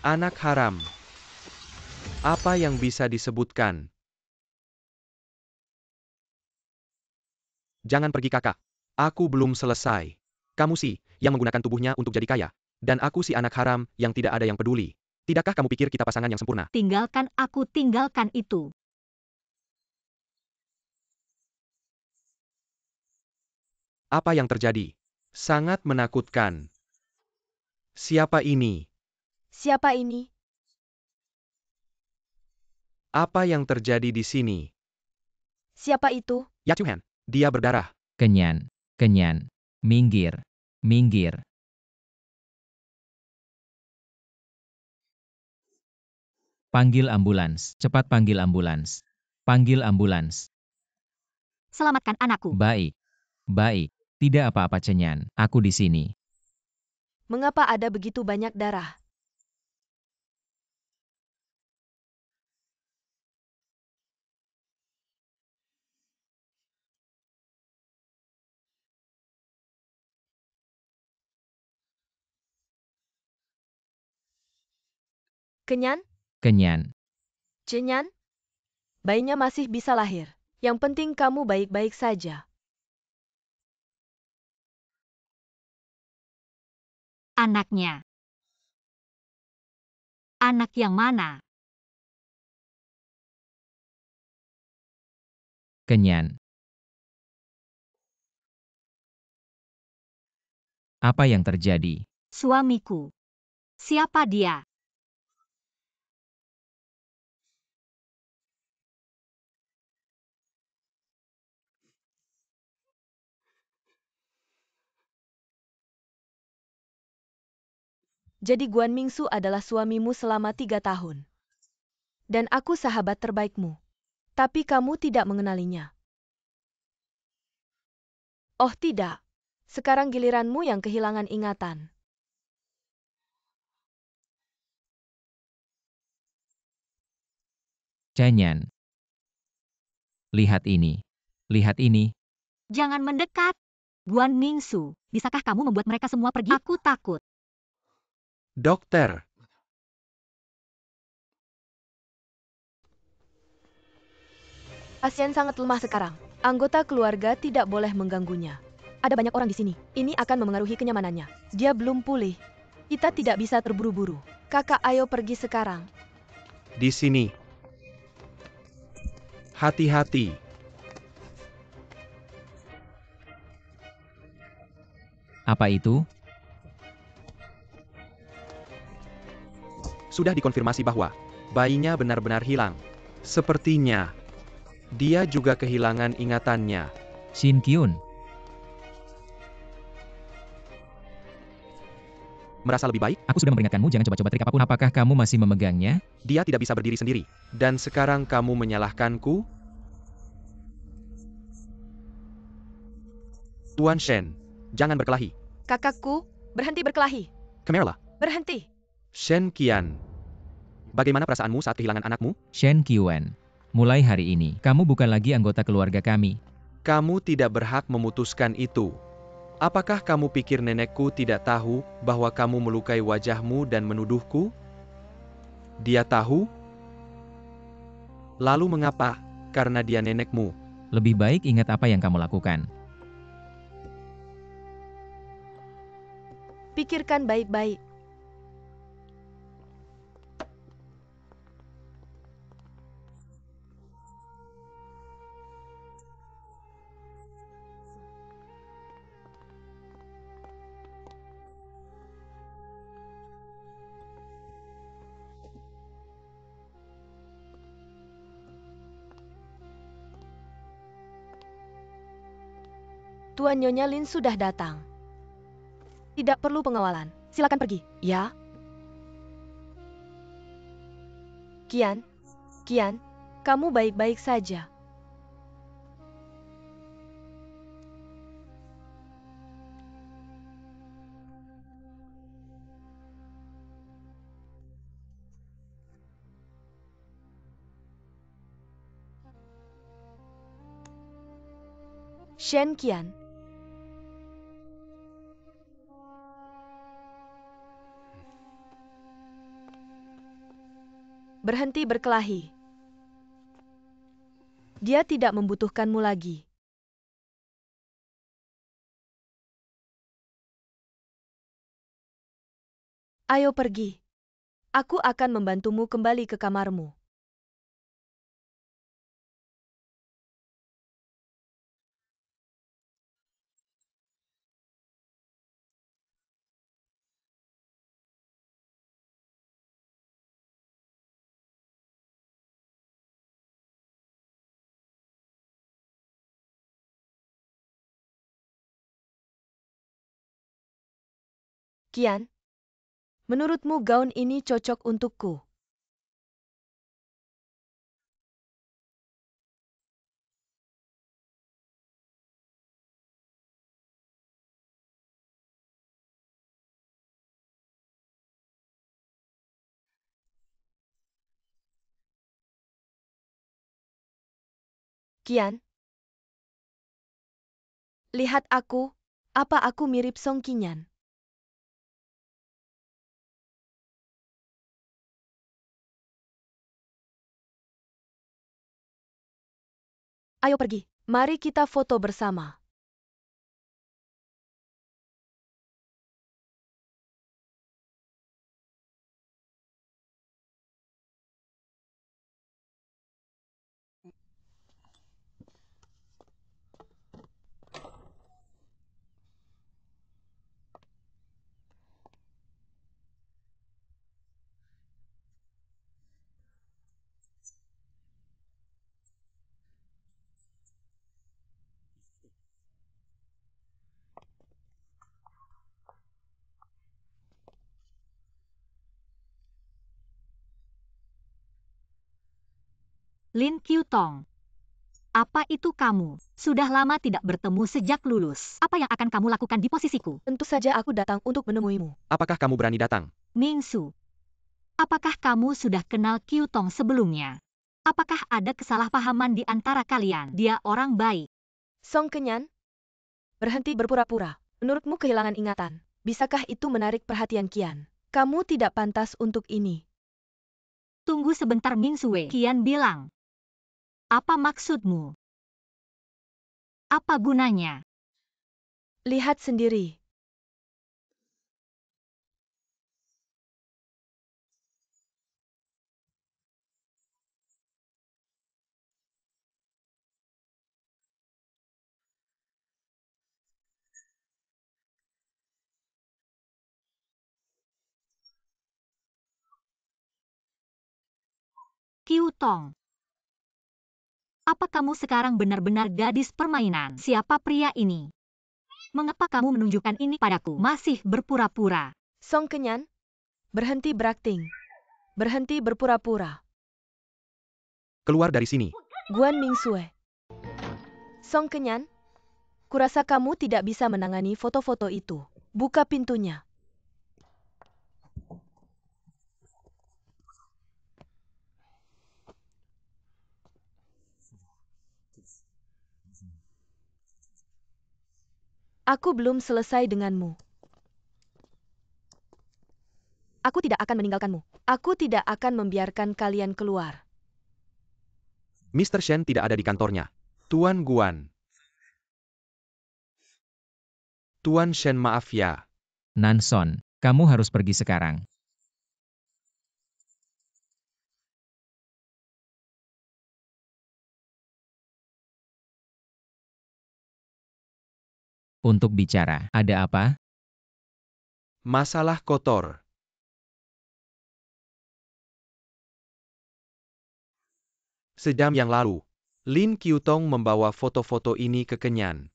Anak haram. Apa yang bisa disebutkan? Jangan pergi kakak. Aku belum selesai. Kamu si, yang menggunakan tubuhnya untuk jadi kaya. Dan aku si anak haram, yang tidak ada yang peduli. Tidakkah kamu pikir kita pasangan yang sempurna? Tinggalkan aku, tinggalkan itu. Apa yang terjadi? Sangat menakutkan. Siapa ini? Siapa ini? Apa yang terjadi di sini? Siapa itu? Ya Tuhan, dia berdarah. Kenyan, Kenyan. Minggir, minggir. Panggil ambulans, cepat panggil ambulans. Panggil ambulans. Selamatkan anakku. Baik, baik. Tidak apa-apa Kenyan, aku di sini. Mengapa ada begitu banyak darah? Kenyan? Kenyan, Cenyan? Bayinya masih bisa lahir. Yang penting kamu baik-baik saja. Anaknya. Anak yang mana? Kenyan. Apa yang terjadi? Suamiku. Siapa dia? Jadi Guan Mingsu adalah suamimu selama 3 tahun. Dan aku sahabat terbaikmu. Tapi kamu tidak mengenalinya. Oh tidak. Sekarang giliranmu yang kehilangan ingatan. Kenyan. Lihat ini. Lihat ini. Jangan mendekat. Guan Mingsu, bisakah kamu membuat mereka semua pergi? Aku takut. Dokter. Pasien sangat lemah sekarang. Anggota keluarga tidak boleh mengganggunya. Ada banyak orang di sini. Ini akan memengaruhi kenyamanannya. Dia belum pulih. Kita tidak bisa terburu-buru. Kakak, ayo pergi sekarang. Di sini. Hati-hati. Apa itu? Sudah dikonfirmasi bahwa bayinya benar-benar hilang. Sepertinya dia juga kehilangan ingatannya. Shin Kyun. Merasa lebih baik? Aku sudah memperingatkanmu jangan coba-coba trik apapun. Apakah kamu masih memegangnya? Dia tidak bisa berdiri sendiri. Dan sekarang kamu menyalahkanku? Tuan Shen, jangan berkelahi. Kakakku, berhenti berkelahi. Kemerla, Berhenti. Shen Qian. Bagaimana perasaanmu saat kehilangan anakmu? Shen Kyun. Mulai hari ini, kamu bukan lagi anggota keluarga kami. Kamu tidak berhak memutuskan itu. Apakah kamu pikir nenekku tidak tahu bahwa kamu melukai wajahmu dan menuduhku? Dia tahu? Lalu mengapa? Karena dia nenekmu. Lebih baik ingat apa yang kamu lakukan. Pikirkan baik-baik. Tuan Nyonya Lin sudah datang. Tidak perlu pengawalan. Silakan pergi. Ya. Kian, Kian, kamu baik-baik saja. Shen Qian. Berhenti berkelahi. Dia tidak membutuhkanmu lagi. Ayo pergi. Aku akan membantumu kembali ke kamarmu. Qian, menurutmu gaun ini cocok untukku? Qian, lihat aku, apa aku mirip Song Qinyan? Ayo pergi, mari kita foto bersama. Lin Qiutong. Apa itu kamu? Sudah lama tidak bertemu sejak lulus. Apa yang akan kamu lakukan di posisiku? Tentu saja aku datang untuk menemuimu. Apakah kamu berani datang? Mingsu. Apakah kamu sudah kenal Qiutong sebelumnya? Apakah ada kesalahpahaman di antara kalian? Dia orang baik. Song Qinyan, berhenti berpura-pura. Menurutmu kehilangan ingatan. Bisakah itu menarik perhatian Qian? Kamu tidak pantas untuk ini. Tunggu sebentar Mingsue. Qian bilang. Apa maksudmu? Apa gunanya? Lihat sendiri. Qiutong. Apa kamu sekarang benar-benar gadis permainan? Siapa pria ini? Mengapa kamu menunjukkan ini padaku? Masih berpura-pura. Song Qinyan, berhenti berakting. Berhenti berpura-pura. Keluar dari sini. Guan Mingsue. Song Qinyan, kurasa kamu tidak bisa menangani foto-foto itu. Buka pintunya. Aku belum selesai denganmu. Aku tidak akan meninggalkanmu. Aku tidak akan membiarkan kalian keluar. Mr. Shen tidak ada di kantornya. Tuan Guan. Tuan Shen, maaf ya. Nanson, kamu harus pergi sekarang. Untuk bicara, ada apa? Masalah kotor. Sejam yang lalu, Lin Qiutong membawa foto-foto ini ke Kenyan.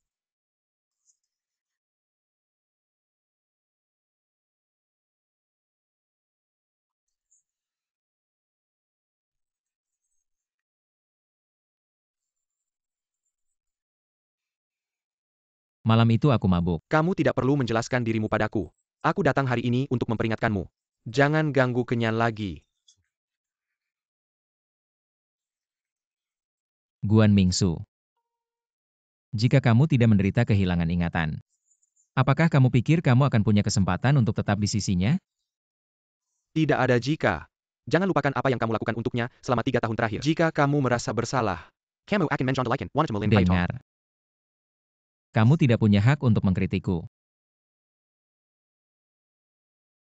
Malam itu aku mabuk. Kamu tidak perlu menjelaskan dirimu padaku. Aku datang hari ini untuk memperingatkanmu. Jangan ganggu Kenyan lagi. Guan Mingsu. Jika kamu tidak menderita kehilangan ingatan, apakah kamu pikir kamu akan punya kesempatan untuk tetap di sisinya? Tidak ada jika. Jangan lupakan apa yang kamu lakukan untuknya selama 3 tahun terakhir. Jika kamu merasa bersalah, kamu akan mencontohkan wanita melin Python. Dengar. Kamu tidak punya hak untuk mengkritikku.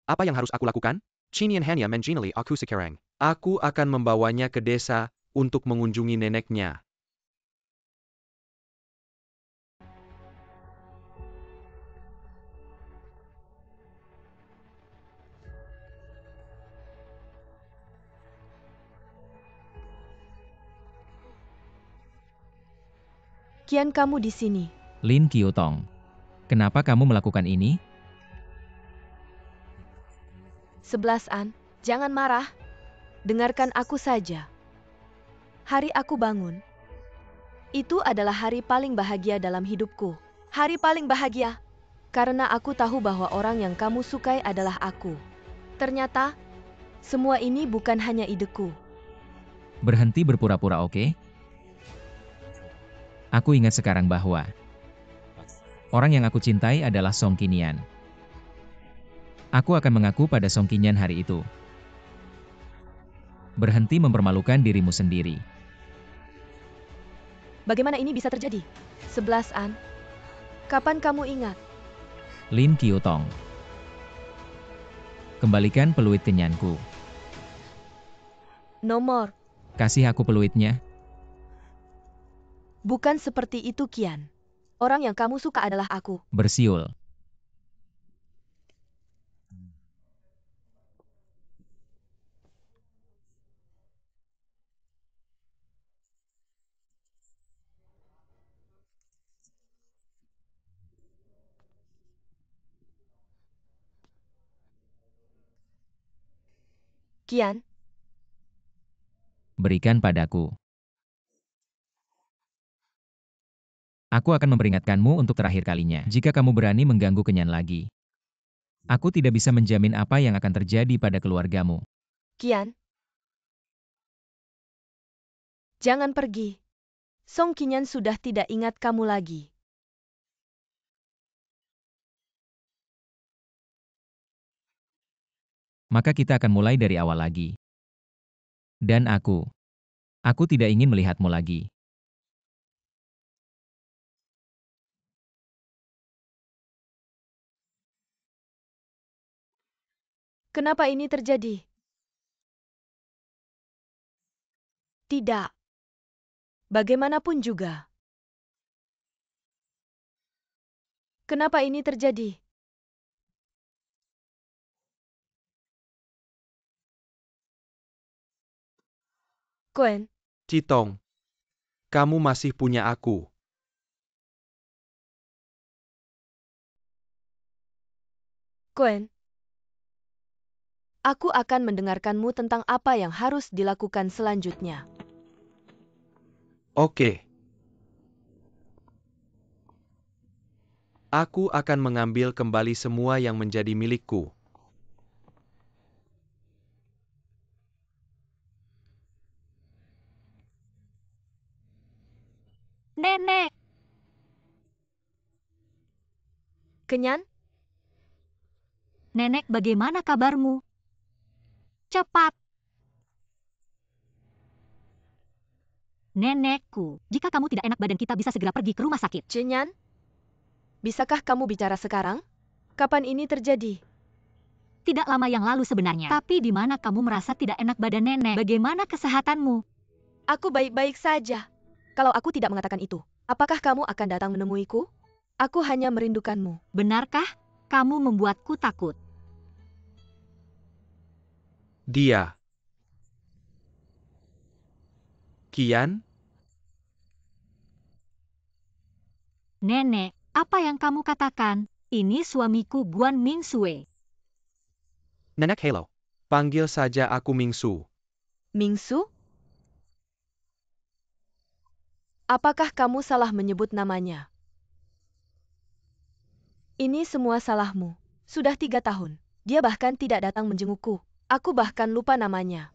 Apa yang harus aku lakukan? Chinian hanya menjinali aku sekarang. Aku akan membawanya ke desa untuk mengunjungi neneknya. Kian, kamu di sini. Lin Qiutong. Kenapa kamu melakukan ini? 11 An, jangan marah. Dengarkan aku saja. Hari aku bangun. Itu adalah hari paling bahagia dalam hidupku. Hari paling bahagia. Karena aku tahu bahwa orang yang kamu sukai adalah aku. Ternyata, semua ini bukan hanya ideku. Berhenti berpura-pura, oke? Aku ingat sekarang bahwa orang yang aku cintai adalah Song Qinian. Aku akan mengaku pada Song Qinian hari itu. Berhenti mempermalukan dirimu sendiri. Bagaimana ini bisa terjadi? 11 An, kapan kamu ingat? Lin Qiutong. Kembalikan peluit kenyanku. Nomor. Kasih aku peluitnya. Bukan seperti itu, Kian. Orang yang kamu suka adalah aku. Bersiul. Kian, Berikan padaku. Aku akan memperingatkanmu untuk terakhir kalinya. Jika kamu berani mengganggu Kenyan lagi, aku tidak bisa menjamin apa yang akan terjadi pada keluargamu. Kian. Jangan pergi. Song Qinian sudah tidak ingat kamu lagi. Maka kita akan mulai dari awal lagi. Dan aku tidak ingin melihatmu lagi. Kenapa ini terjadi? Tidak. Bagaimanapun juga. Kenapa ini terjadi? Koen, Citong, kamu masih punya aku. Koen. Aku akan mendengarkanmu tentang apa yang harus dilakukan selanjutnya. Oke. Aku akan mengambil kembali semua yang menjadi milikku. Nenek, Kenyan? nenek bagaimana kabarmu? Cepat. Nenekku, jika kamu tidak enak badan kita bisa segera pergi ke rumah sakit. Cenyan? Bisakah kamu bicara sekarang? Kapan ini terjadi? Tidak lama yang lalu sebenarnya. Tapi di mana kamu merasa tidak enak badan nenek? Bagaimana kesehatanmu? Aku baik-baik saja. Kalau aku tidak mengatakan itu, apakah kamu akan datang menemuiku? Aku hanya merindukanmu. Benarkah? Kamu membuatku takut. Dia. Kian? Nenek, apa yang kamu katakan? Ini suamiku Guan Mingsue. Nenek Halo. Panggil saja aku Mingsu. Mingsu? Apakah kamu salah menyebut namanya? Ini semua salahmu. Sudah 3 tahun. Dia bahkan tidak datang menjengukku. Aku bahkan lupa namanya.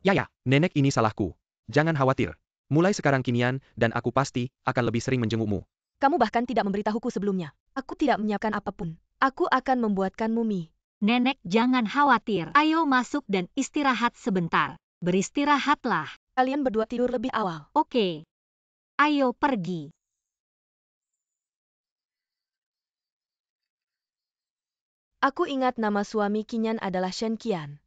Ya, nenek ini salahku. Jangan khawatir. Mulai sekarang Kinian dan aku pasti akan lebih sering menjengukmu. Kamu bahkan tidak memberitahuku sebelumnya. Aku tidak menyiapkan apapun. Aku akan membuatkanmu mie. Nenek jangan khawatir. Ayo masuk dan istirahat sebentar. Beristirahatlah. Kalian berdua tidur lebih awal. Oke. Ayo pergi. Aku ingat nama suami Kinyan adalah Shen Qian.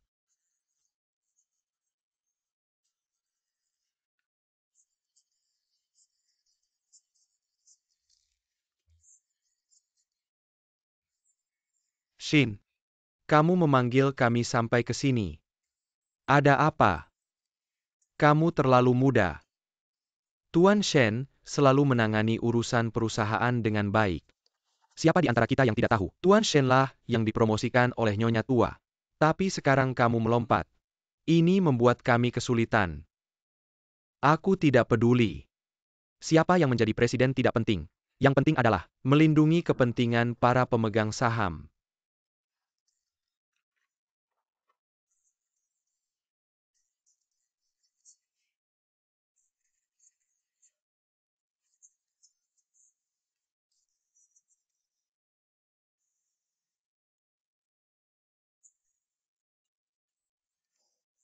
Shin, kamu memanggil kami sampai ke sini. Ada apa? Kamu terlalu muda. Tuan Shen selalu menangani urusan perusahaan dengan baik. Siapa di antara kita yang tidak tahu? Tuan Shen lah yang dipromosikan oleh Nyonya Tua. Tapi sekarang kamu melompat. Ini membuat kami kesulitan. Aku tidak peduli. Siapa yang menjadi presiden tidak penting. Yang penting adalah melindungi kepentingan para pemegang saham.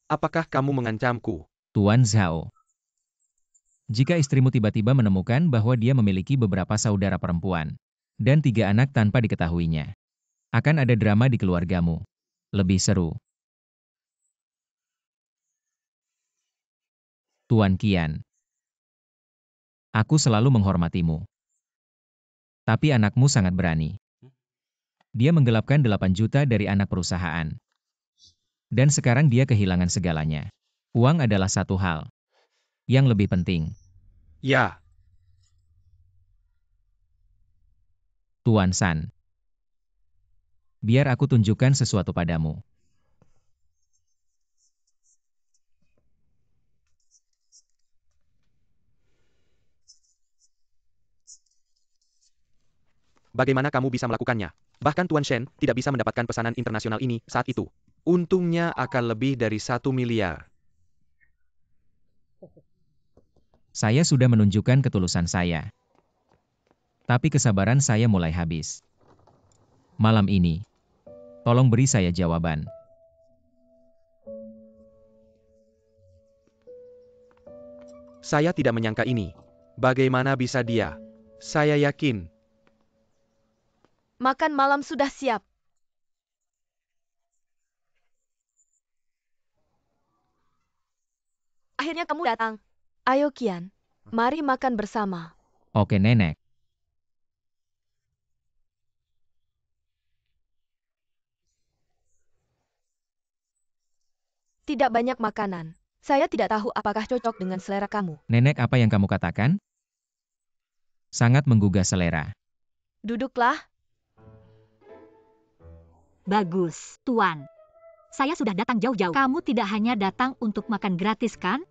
Apakah kamu mengancamku? Tuan Zhao. Jika istrimu tiba-tiba menemukan bahwa dia memiliki beberapa saudara perempuan dan 3 anak tanpa diketahuinya, akan ada drama di keluargamu. Lebih seru. Tuan Qian. Aku selalu menghormatimu. Tapi anakmu sangat berani. Dia menggelapkan 8 juta dari anak perusahaan. Dan sekarang dia kehilangan segalanya. Uang adalah satu hal. Yang lebih penting. Ya, Tuan San. Biar aku tunjukkan sesuatu padamu. bagaimana kamu bisa melakukannya? Bahkan Tuan Shen tidak bisa mendapatkan pesanan internasional ini saat itu. Untungnya akan lebih dari 1 miliar. Saya sudah menunjukkan ketulusan saya. Tapi kesabaran saya mulai habis. Malam ini, tolong beri saya jawaban. Saya tidak menyangka ini. Bagaimana bisa dia? Saya yakin. Makan malam sudah siap. Akhirnya kamu datang. Ayo Qian, mari makan bersama. Oke nenek. Tidak banyak makanan. Saya tidak tahu apakah cocok dengan selera kamu. Nenek, apa yang kamu katakan? Sangat menggugah selera. Duduklah. Bagus, Tuan. Saya sudah datang jauh-jauh. Kamu tidak hanya datang untuk makan gratis, kan?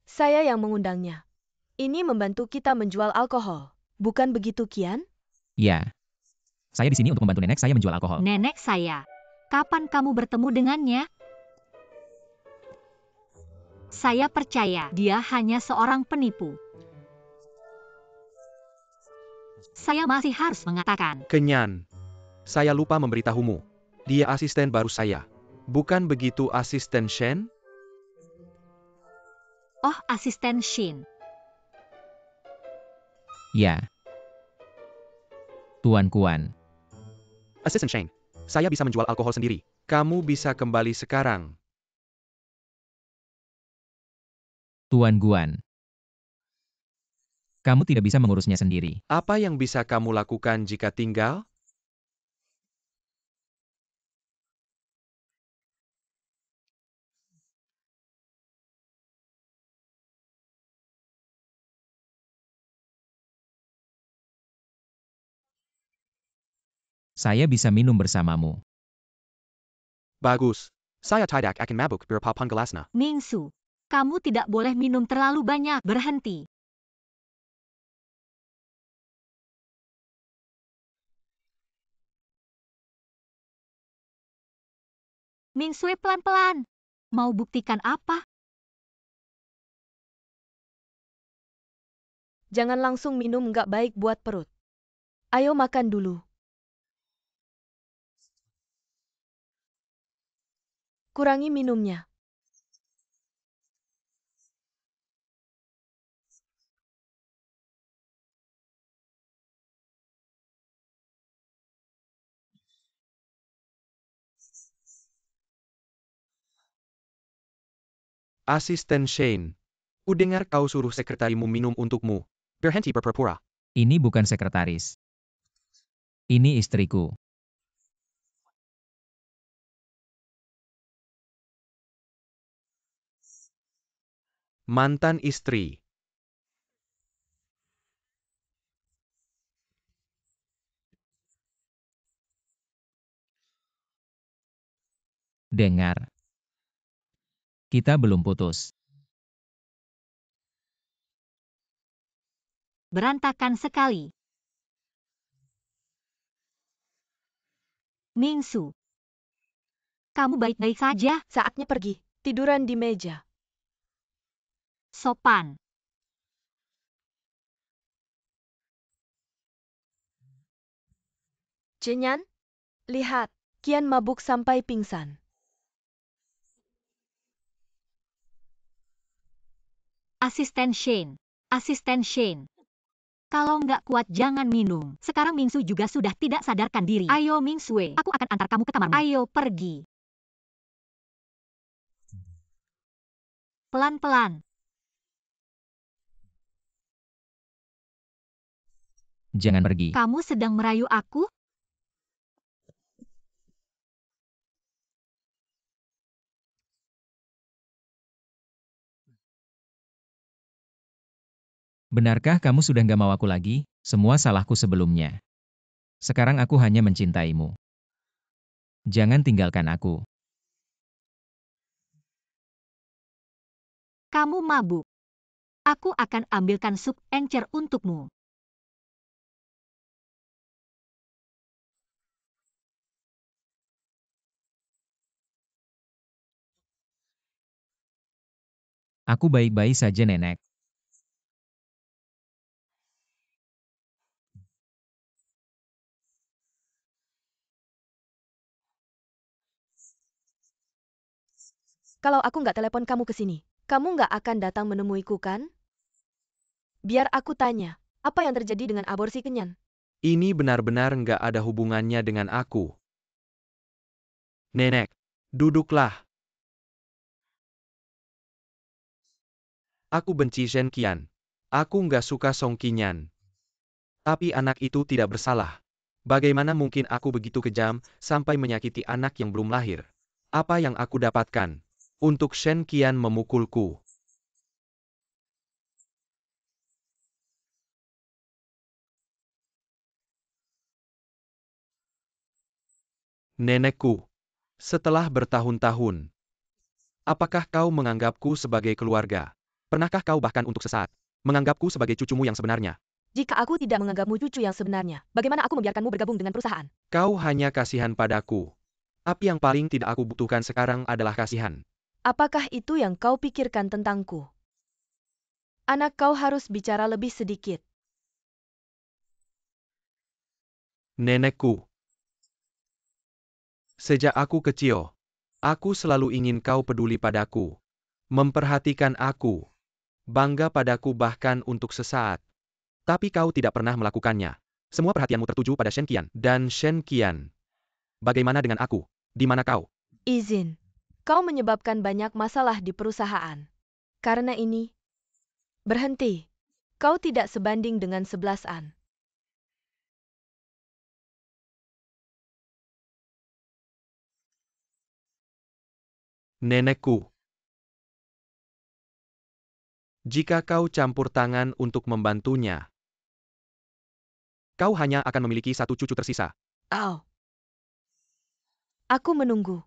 Saya yang mengundangnya. Ini membantu kita menjual alkohol. Bukan begitu, Qian? Ya. Saya di sini untuk membantu nenek saya menjual alkohol. Nenek saya. Kapan kamu bertemu dengannya? Saya percaya dia hanya seorang penipu. Saya masih harus mengatakan. Kenyan. Saya lupa memberitahumu. Dia asisten baru saya. Bukan begitu asisten Shen? Oh, asisten Shin. Ya. Tuan Kuan. Asisten Shen. Saya bisa menjual alkohol sendiri. Kamu bisa kembali sekarang. Tuan Guan. Kamu tidak bisa mengurusnya sendiri. Apa yang bisa kamu lakukan jika tinggal? Saya bisa minum bersamamu. Bagus. Saya tidak akan mabuk berapapun gelasnya. Mingsu, kamu tidak boleh minum terlalu banyak. Berhenti. Mingsue pelan-pelan. Mau buktikan apa? Jangan langsung minum, nggak baik buat perut. Ayo makan dulu. Kurangi minumnya. Asisten Shane. Kudengar kau suruh sekretarimu minum untukmu. Berhenti berpura-pura. Ini bukan sekretaris. Ini istriku. Mantan istri. Dengar. Kita belum putus. Berantakan sekali. Mingsu. Kamu baik-baik saja? Saatnya pergi. Tiduran di meja. Sopan. Cenyan, lihat. Kian mabuk sampai pingsan. Asisten Shane. Asisten Shane. Kalau nggak kuat jangan minum. Sekarang Mingsu juga sudah tidak sadarkan diri. Ayo Mingsue, aku akan antar kamu ke kamarmu. Ayo pergi. Pelan-pelan. Jangan pergi. Kamu sedang merayu aku? Benarkah kamu sudah gak mau aku lagi? Semua salahku sebelumnya. Sekarang aku hanya mencintaimu. Jangan tinggalkan aku. Kamu mabuk. Aku akan ambilkan sup encer untukmu. Aku baik-baik saja, Nenek. Kalau aku nggak telepon kamu ke sini, kamu nggak akan datang menemuiku kan? Biar aku tanya, apa yang terjadi dengan aborsi Kenyan? Ini benar-benar nggak ada hubungannya dengan aku. Nenek, duduklah. Aku benci Shen Qian. Aku nggak suka Song Qinyan. Tapi anak itu tidak bersalah. Bagaimana mungkin aku begitu kejam sampai menyakiti anak yang belum lahir? Apa yang aku dapatkan? Untuk Shen Qian memukulku. Nenekku. Setelah bertahun-tahun. Apakah kau menganggapku sebagai keluarga? Pernahkah kau bahkan untuk sesaat menganggapku sebagai cucumu yang sebenarnya? Jika aku tidak menganggapmu cucu yang sebenarnya, bagaimana aku membiarkanmu bergabung dengan perusahaan? Kau hanya kasihan padaku. Tapi yang paling tidak aku butuhkan sekarang adalah kasihan. Apakah itu yang kau pikirkan tentangku? Anak kau harus bicara lebih sedikit. Nenekku. Sejak aku kecil, aku selalu ingin kau peduli padaku. Memperhatikan aku. Bangga padaku bahkan untuk sesaat. Tapi kau tidak pernah melakukannya. Semua perhatianmu tertuju pada Shen Qian dan Shen Qian. Bagaimana dengan aku? Di mana kau? Izin. Kau menyebabkan banyak masalah di perusahaan. Karena ini, berhenti. Kau tidak sebanding dengan 11-an. Nenekku. Jika kau campur tangan untuk membantunya, kau hanya akan memiliki satu cucu tersisa. Oh. Aku menunggu.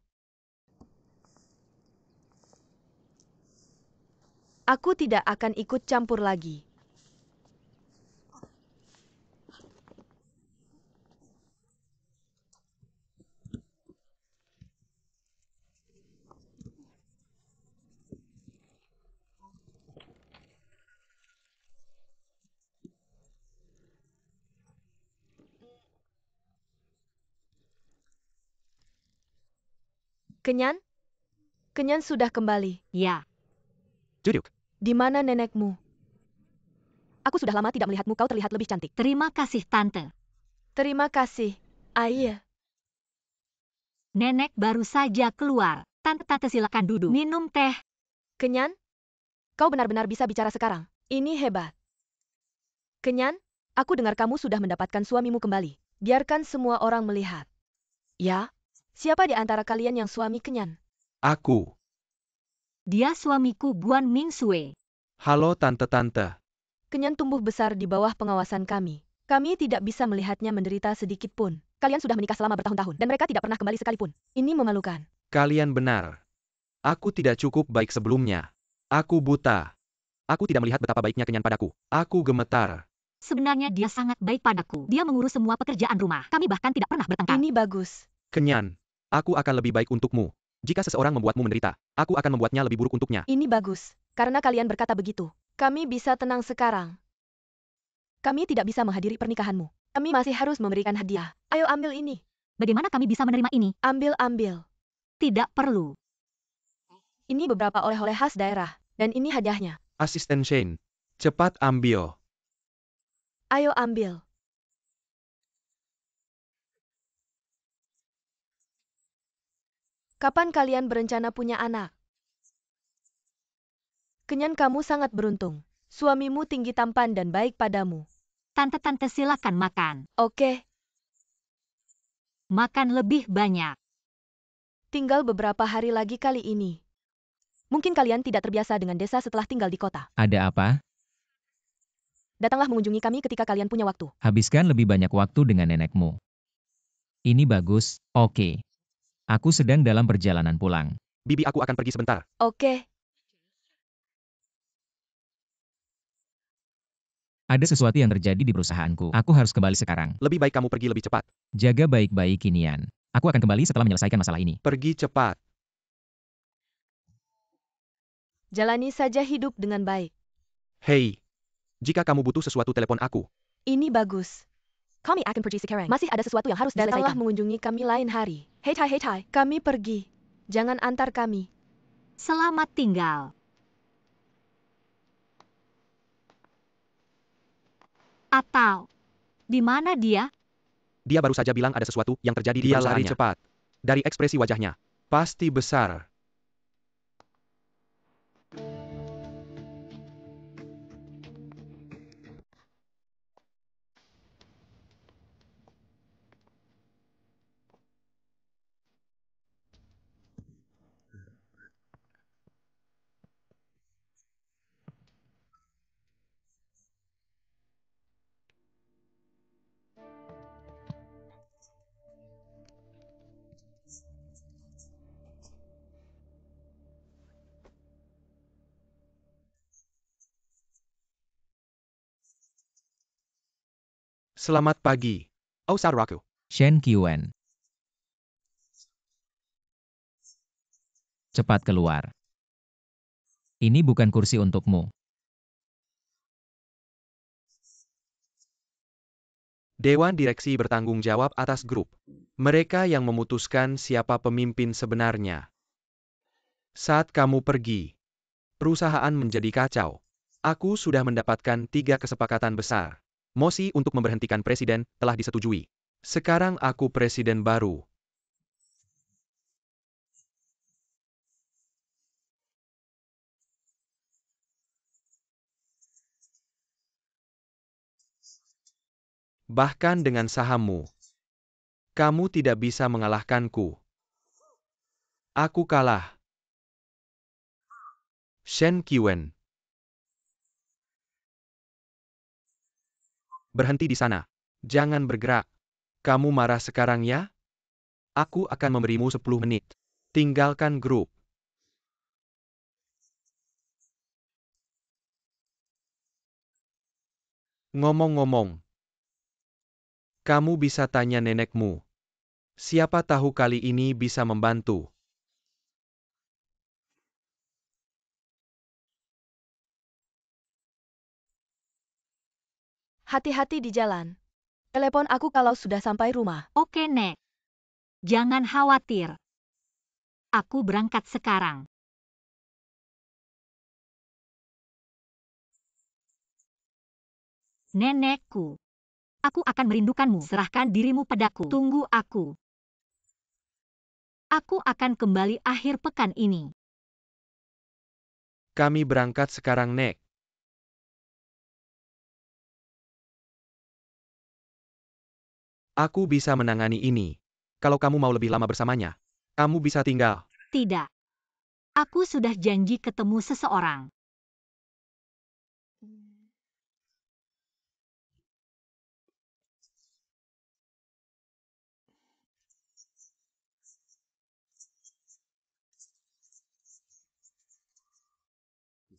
Aku tidak akan ikut campur lagi. Kenyan? Kenyan sudah kembali. Ya, Juduk. Di mana nenekmu? Aku sudah lama tidak melihatmu, kau terlihat lebih cantik. terima kasih Tante. Terima kasih. Ayah. Nenek baru saja keluar. Tante silakan duduk. Minum teh. Kenyan? Kau benar-benar bisa bicara sekarang. Ini hebat. Kenyan, aku dengar kamu sudah mendapatkan suamimu kembali. Biarkan semua orang melihat. Ya? Siapa di antara kalian yang suami Kenyan? Aku. Dia suamiku Buan Mingsue. Halo tante-tante. Kenyan tumbuh besar di bawah pengawasan kami. Kami tidak bisa melihatnya menderita sedikit pun. Kalian sudah menikah selama bertahun-tahun dan mereka tidak pernah kembali sekalipun. Ini memalukan. Kalian benar. Aku tidak cukup baik sebelumnya. Aku buta. Aku tidak melihat betapa baiknya Kenyan padaku. Aku gemetar. Sebenarnya dia sangat baik padaku. Dia mengurus semua pekerjaan rumah. Kami bahkan tidak pernah bertengkar. Ini bagus. Kenyan, aku akan lebih baik untukmu. Jika seseorang membuatmu menderita, aku akan membuatnya lebih buruk untuknya. Ini bagus. Karena kalian berkata begitu. Kami bisa tenang sekarang. Kami tidak bisa menghadiri pernikahanmu. Kami masih harus memberikan hadiah. Ayo ambil ini. Bagaimana kami bisa menerima ini? Ambil. Tidak perlu. Ini beberapa oleh-oleh khas daerah. Dan ini hadiahnya. Asisten Shane, cepat ambil. Ayo ambil. Kapan kalian berencana punya anak? Kenyan, kamu sangat beruntung. Suamimu tinggi tampan dan baik padamu. Tante silakan makan. Oke, Makan lebih banyak. tinggal beberapa hari lagi kali ini. Mungkin kalian tidak terbiasa dengan desa setelah tinggal di kota. Ada apa? Datanglah mengunjungi kami ketika kalian punya waktu. Habiskan lebih banyak waktu dengan nenekmu. Ini bagus, oke. Aku sedang dalam perjalanan pulang. Bibi, aku akan pergi sebentar. Oke, Ada sesuatu yang terjadi di perusahaanku. Aku harus kembali sekarang. Lebih baik kamu pergi lebih cepat. Jaga baik-baik Kinian. Aku akan kembali setelah menyelesaikan masalah ini. Pergi cepat. jalani saja hidup dengan baik. Hei, jika kamu butuh sesuatu telepon aku. Ini bagus. Kami akan pergi sekarang. Masih ada sesuatu yang harus diselesaikan. Datanglah mengunjungi kami lain hari. Hei Tai. Kami pergi. Jangan antar kami. Selamat tinggal. Atau, di mana dia? Dia baru saja bilang ada sesuatu yang terjadi di perusahaannya. Dia lari cepat. Dari ekspresi wajahnya. Pasti besar. Selamat pagi. Oh, saudaraku. Shen Qiwen. Cepat keluar. Ini bukan kursi untukmu. Dewan Direksi bertanggung jawab atas grup. Mereka yang memutuskan siapa pemimpin sebenarnya. Saat kamu pergi, perusahaan menjadi kacau. Aku sudah mendapatkan 3 kesepakatan besar. Mosi untuk memberhentikan presiden telah disetujui. Sekarang aku presiden baru. Bahkan dengan sahammu, kamu tidak bisa mengalahkanku. Aku kalah. Shen Qiwen. Berhenti di sana. Jangan bergerak. Kamu marah sekarang ya? Aku akan memberimu 10 menit. Tinggalkan grup. Ngomong-ngomong, kamu bisa tanya nenekmu. Siapa tahu kali ini bisa membantu. Hati-hati di jalan. Telepon aku kalau sudah sampai rumah. Oke, Nek. Jangan khawatir. aku berangkat sekarang. Nenekku, aku akan merindukanmu. Serahkan dirimu padaku. Tunggu aku. Aku akan kembali akhir pekan ini. Kami berangkat sekarang, Nek. Aku bisa menangani ini. Kalau kamu mau lebih lama bersamanya, kamu bisa tinggal. Tidak. Aku sudah janji ketemu seseorang.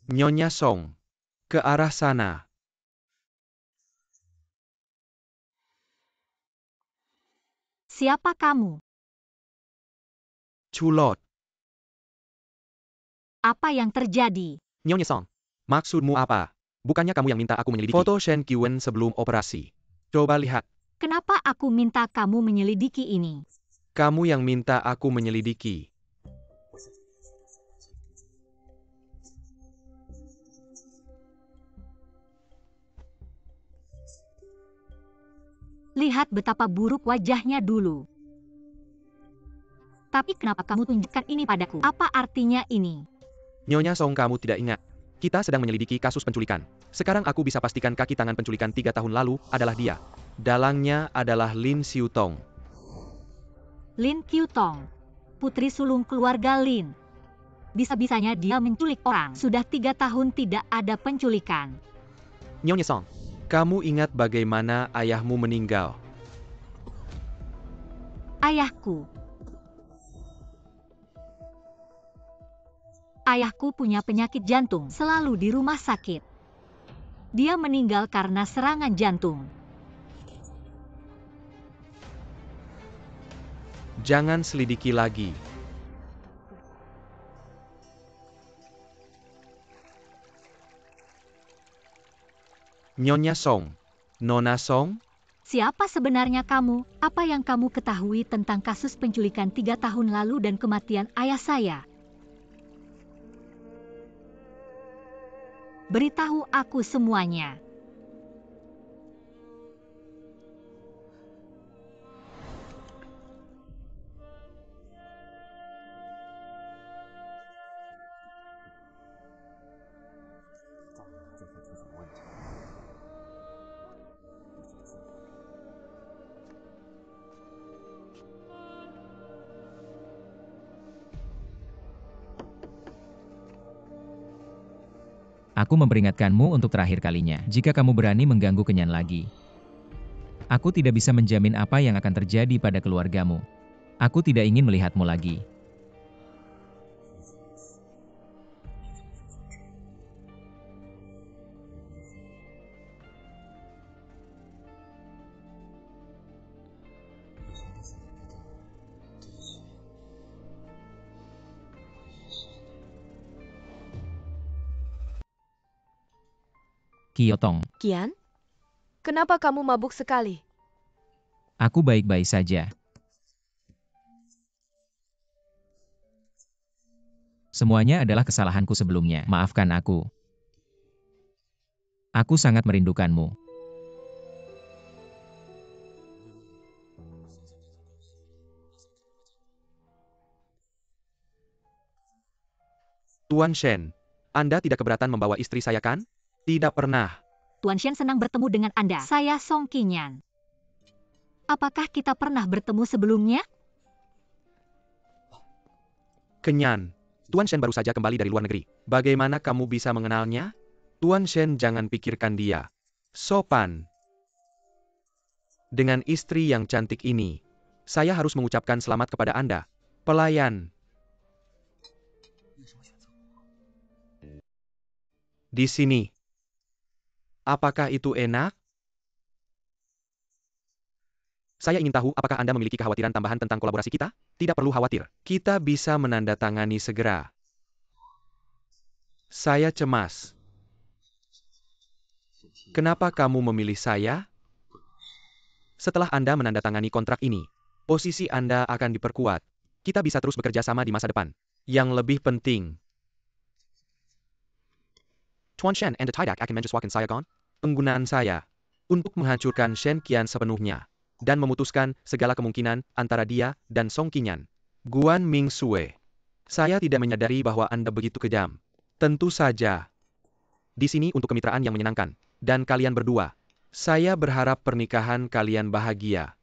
Nyonya Song, ke arah sana. Siapa kamu? Culot. Apa yang terjadi? Nyonya Song, maksudmu apa? Bukannya kamu yang minta aku menyelidiki foto Shen Qiwen sebelum operasi? Coba lihat. Kenapa aku minta kamu menyelidiki ini? Kamu yang minta aku menyelidiki. Lihat betapa buruk wajahnya dulu. Tapi kenapa kamu tunjukkan ini padaku? Apa artinya ini? Nyonya Song, kamu tidak ingat. Kita sedang menyelidiki kasus penculikan. Sekarang aku bisa pastikan kaki tangan penculikan 3 tahun lalu adalah dia. Dalangnya adalah Lin Xiutong. Lin Qiutong, putri sulung keluarga Lin. Bisa-bisanya dia menculik orang. Sudah 3 tahun tidak ada penculikan. Nyonya Song, kamu ingat bagaimana ayahmu meninggal? Ayahku. Ayahku punya penyakit jantung, selalu di rumah sakit. Dia meninggal karena serangan jantung. Jangan selidiki lagi. Nyonya Song, Nona Song, Siapa sebenarnya kamu? Apa yang kamu ketahui tentang kasus penculikan 3 tahun lalu dan kematian ayah saya? Beritahu aku semuanya. Aku memperingatkanmu untuk terakhir kalinya. Jika kamu berani mengganggu Kenyan lagi, aku tidak bisa menjamin apa yang akan terjadi pada keluargamu. Aku tidak ingin melihatmu lagi. Qiutong, Qian? Kenapa kamu mabuk sekali? aku baik-baik saja. Semuanya adalah kesalahanku sebelumnya. Maafkan aku. Aku sangat merindukanmu. Tuan Shen, Anda tidak keberatan membawa istri saya kan? Tidak pernah. Tuan Shen senang bertemu dengan Anda. Saya Song Qinyan. Apakah kita pernah bertemu sebelumnya? Kenyan, Tuan Shen baru saja kembali dari luar negeri. Bagaimana kamu bisa mengenalnya? Tuan Shen, jangan pikirkan dia. Sopan. Dengan istri yang cantik ini, saya harus mengucapkan selamat kepada Anda. Pelayan. Di sini. Apakah itu enak? Saya ingin tahu apakah Anda memiliki kekhawatiran tambahan tentang kolaborasi kita? Tidak perlu khawatir. Kita bisa menandatangani segera. Saya cemas. Kenapa kamu memilih saya? Setelah Anda menandatangani kontrak ini, posisi Anda akan diperkuat. Kita bisa terus bekerja sama di masa depan. Yang lebih penting, Tuan Shen and the Tidak akan menjuswakan saya kan? Penggunaan saya untuk menghancurkan Shen Qian sepenuhnya dan memutuskan segala kemungkinan antara dia dan Song Qinyan. Guan Mingsue. Saya tidak menyadari bahwa Anda begitu kejam. Tentu saja. Di sini untuk kemitraan yang menyenangkan. Dan kalian berdua. Saya berharap pernikahan kalian bahagia.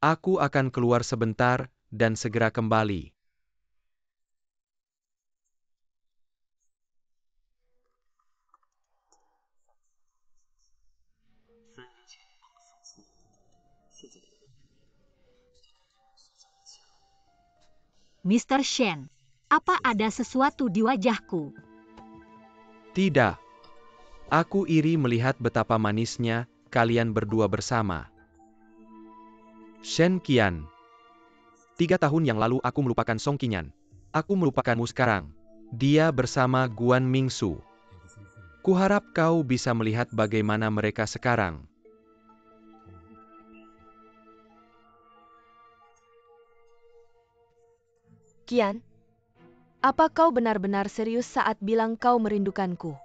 Aku akan keluar sebentar dan segera kembali. Mr. Shen, apa ada sesuatu di wajahku? Tidak. Aku iri melihat betapa manisnya kalian berdua bersama. Shen Qian. 3 tahun yang lalu aku melupakan Song Qinyan. Aku melupakanmu sekarang. Dia bersama Guan Mingsu. Kuharap kau bisa melihat bagaimana mereka sekarang. Qian, apa kau benar-benar serius saat bilang kau merindukanku?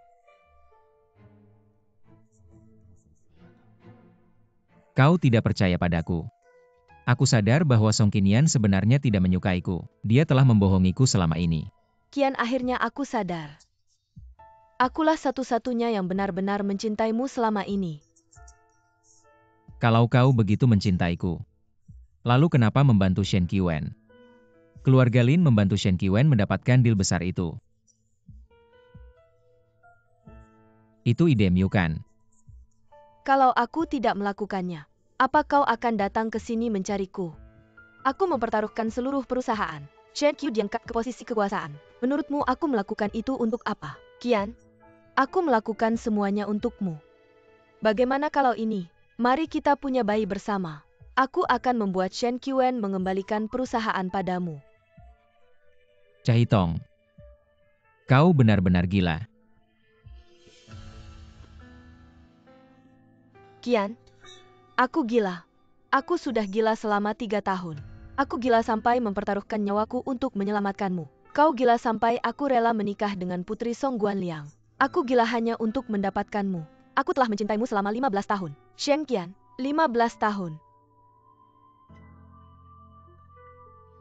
Kau tidak percaya padaku. Aku sadar bahwa Song Qinyan sebenarnya tidak menyukaiku. Dia telah membohongiku selama ini. Qian, akhirnya aku sadar. Akulah satu-satunya yang benar-benar mencintaimu selama ini. Kalau kau begitu mencintaiku, lalu kenapa membantu Shen Qiwen? Keluarga Lin membantu Shen Qiwen mendapatkan deal besar itu. Itu idemu kan? Kalau aku tidak melakukannya, apa kau akan datang ke sini mencariku? Aku mempertaruhkan seluruh perusahaan. Shen Qiu diangkat ke posisi kekuasaan. Menurutmu aku melakukan itu untuk apa? Qian, aku melakukan semuanya untukmu. Bagaimana kalau ini? Mari kita punya bayi bersama. Aku akan membuat Shen Qiwen mengembalikan perusahaan padamu. Caitong, kau benar-benar gila. Qian, aku gila. Aku sudah gila selama 3 tahun. Aku gila sampai mempertaruhkan nyawaku untuk menyelamatkanmu. Kau gila sampai aku rela menikah dengan putri Song Guanliang. Aku gila hanya untuk mendapatkanmu. Aku telah mencintaimu selama 15 tahun. Shen Qian, 15 tahun.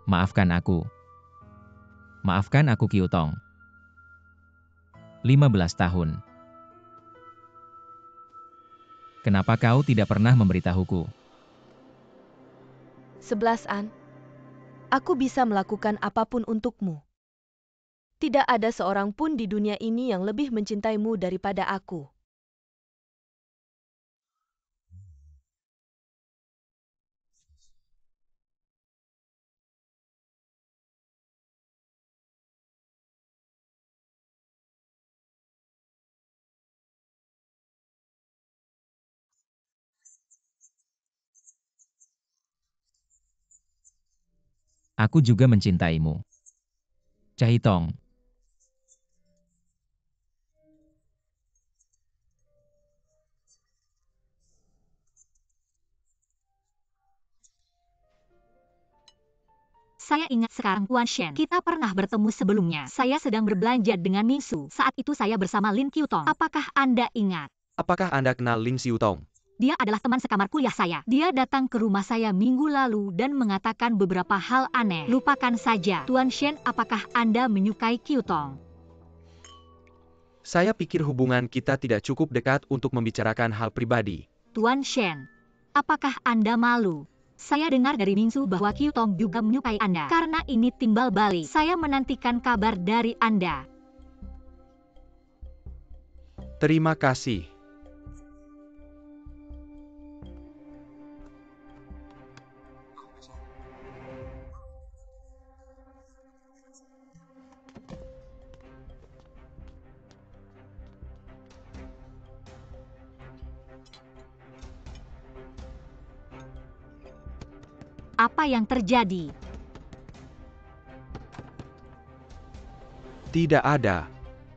Maafkan aku. Maafkan aku Qiu Tong. 15 tahun. Kenapa kau tidak pernah memberitahuku? 11 An. Aku bisa melakukan apapun untukmu. Tidak ada seorang pun di dunia ini yang lebih mencintaimu daripada aku. Aku juga mencintaimu. Caitong. Saya ingat sekarang Tuan Shen. Kita pernah bertemu sebelumnya. Saya sedang berbelanja dengan Mingsu. Saat itu saya bersama Lin Qiutong. Apakah Anda ingat? Apakah Anda kenal Lin Xiutong? Dia adalah teman sekamar kuliah saya. Dia datang ke rumah saya minggu lalu dan mengatakan beberapa hal aneh. Lupakan saja. Tuan Shen, apakah Anda menyukai Qiutong? Saya pikir hubungan kita tidak cukup dekat untuk membicarakan hal pribadi. Tuan Shen, apakah Anda malu? Saya dengar dari Mingsu bahwa Qiutong juga menyukai Anda. Karena ini timbal balik, saya menantikan kabar dari Anda. Terima kasih. Apa yang terjadi? Tidak ada.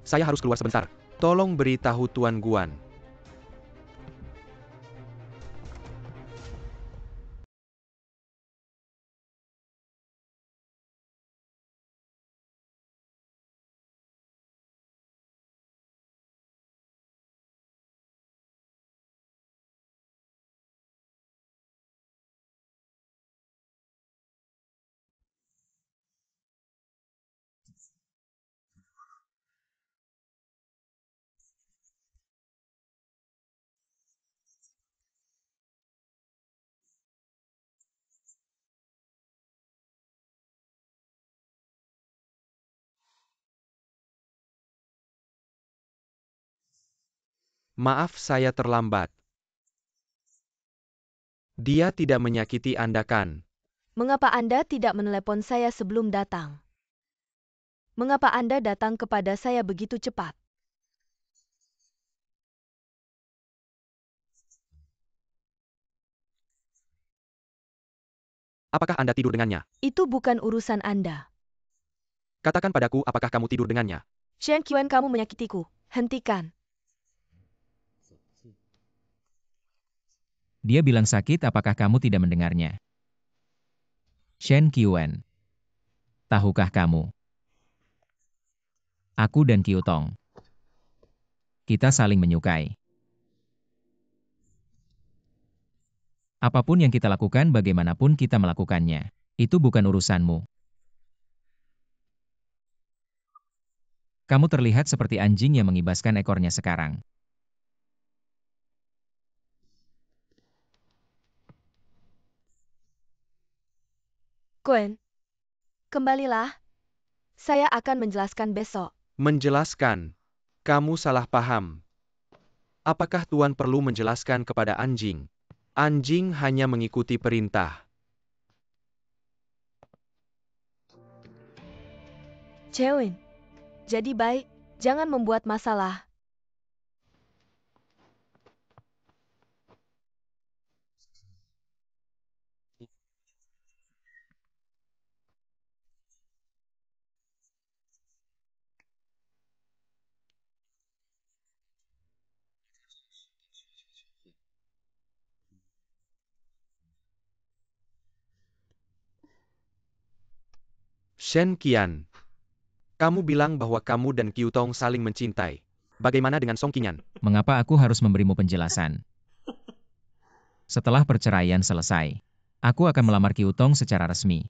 Saya harus keluar sebentar. Tolong beritahu Tuan Guan. Maaf saya terlambat. Dia tidak menyakiti Anda kan? Mengapa Anda tidak menelepon saya sebelum datang? Mengapa Anda datang kepada saya begitu cepat? Apakah Anda tidur dengannya? Itu bukan urusan Anda. Katakan padaku apakah kamu tidur dengannya? Shen Qian, kamu menyakitiku. Hentikan. Dia bilang sakit, apakah kamu tidak mendengarnya? Shen Qian. Tahukah kamu? Aku dan Qiu Tong. Kita saling menyukai. Apapun yang kita lakukan, bagaimanapun kita melakukannya, itu bukan urusanmu. Kamu terlihat seperti anjing yang mengibaskan ekornya sekarang. Quen, kembalilah. Saya akan menjelaskan besok. Menjelaskan. Kamu salah paham. Apakah Tuan perlu menjelaskan kepada anjing? Anjing hanya mengikuti perintah. Chewin, jadi baik, jangan membuat masalah. Shen Qian. Kamu bilang bahwa kamu dan Qiu Tong saling mencintai. Bagaimana dengan Song Qingyan? Mengapa aku harus memberimu penjelasan? Setelah perceraian selesai, aku akan melamar Qiu Tong secara resmi.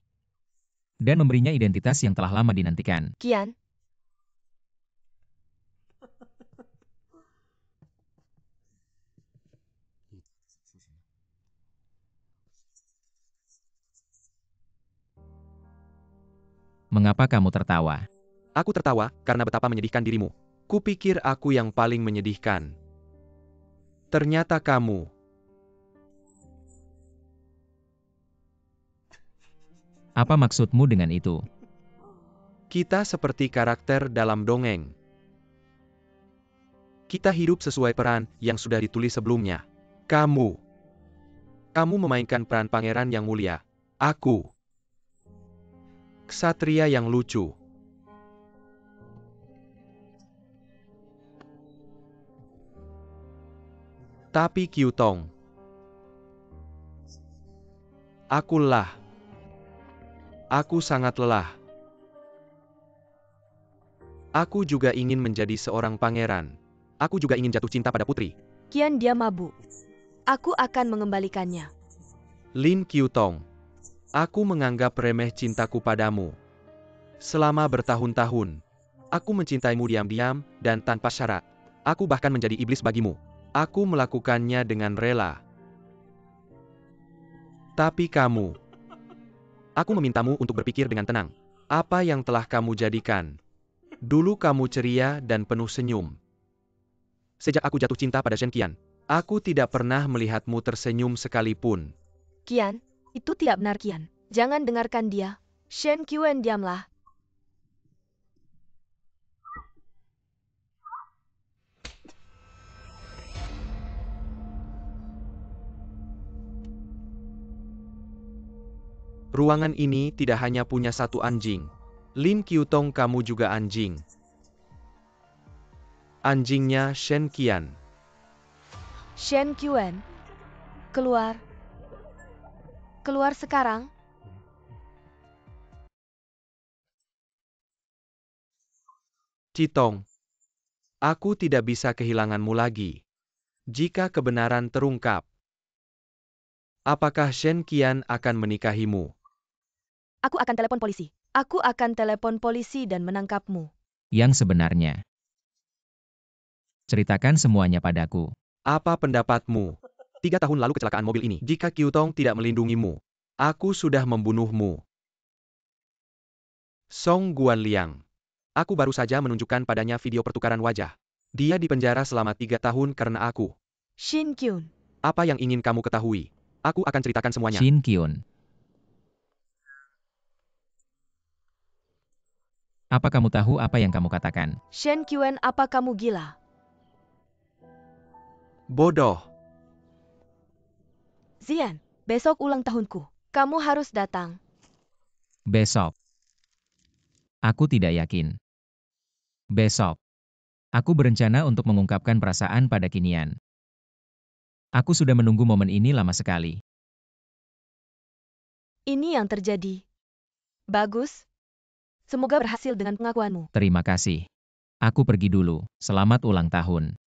Dan memberinya identitas yang telah lama dinantikan. Qian, Mengapa kamu tertawa? Aku tertawa karena betapa menyedihkan dirimu. Kupikir aku yang paling menyedihkan. Ternyata kamu. Apa maksudmu dengan itu? Kita seperti karakter dalam dongeng. Kita hidup sesuai peran yang sudah ditulis sebelumnya. Kamu memainkan peran pangeran yang mulia. Aku ksatria yang lucu. Tapi Qiu Tong, aku lelah. Aku sangat lelah. Aku juga ingin menjadi seorang pangeran. Aku juga ingin jatuh cinta pada putri. Qian, dia mabuk. Aku akan mengembalikannya. Lin Qiu Tong, aku menganggap remeh cintaku padamu. Selama bertahun-tahun, aku mencintaimu diam-diam dan tanpa syarat. Aku bahkan menjadi iblis bagimu. Aku melakukannya dengan rela. Tapi kamu, aku memintamu untuk berpikir dengan tenang. Apa yang telah kamu jadikan? Dulu kamu ceria dan penuh senyum. Sejak aku jatuh cinta pada Shen Qian, aku tidak pernah melihatmu tersenyum sekalipun. Qian, itu tidak benar Qian. Jangan dengarkan dia. Shen Qian, diamlah. Ruangan ini tidak hanya punya satu anjing. Lin Qiu Tong, kamu juga anjing. Anjingnya Shen Qian. Shen Qian, keluar. Keluar sekarang. Citong, aku tidak bisa kehilanganmu lagi. Jika kebenaran terungkap, apakah Shen Qian akan menikahimu? Aku akan telepon polisi. Aku akan telepon polisi dan menangkapmu. Yang sebenarnya. Ceritakan semuanya padaku. Apa pendapatmu? 3 tahun lalu kecelakaan mobil ini. Jika Qiu Tong tidak melindungimu, aku sudah membunuhmu. Song Guanliang. Aku baru saja menunjukkan padanya video pertukaran wajah. Dia dipenjara selama 3 tahun karena aku. Shin Kyun. Apa yang ingin kamu ketahui? Aku akan ceritakan semuanya. Shin Kyun. Apa kamu tahu apa yang kamu katakan? Shin Kyun, apa kamu gila? Bodoh. Zian, besok ulang tahunku. Kamu harus datang. Besok. Aku tidak yakin. Besok. Aku berencana untuk mengungkapkan perasaan pada Kinian. Aku sudah menunggu momen ini lama sekali. Ini yang terjadi. Bagus. Semoga berhasil dengan pengakuanmu. Terima kasih. Aku pergi dulu. Selamat ulang tahun.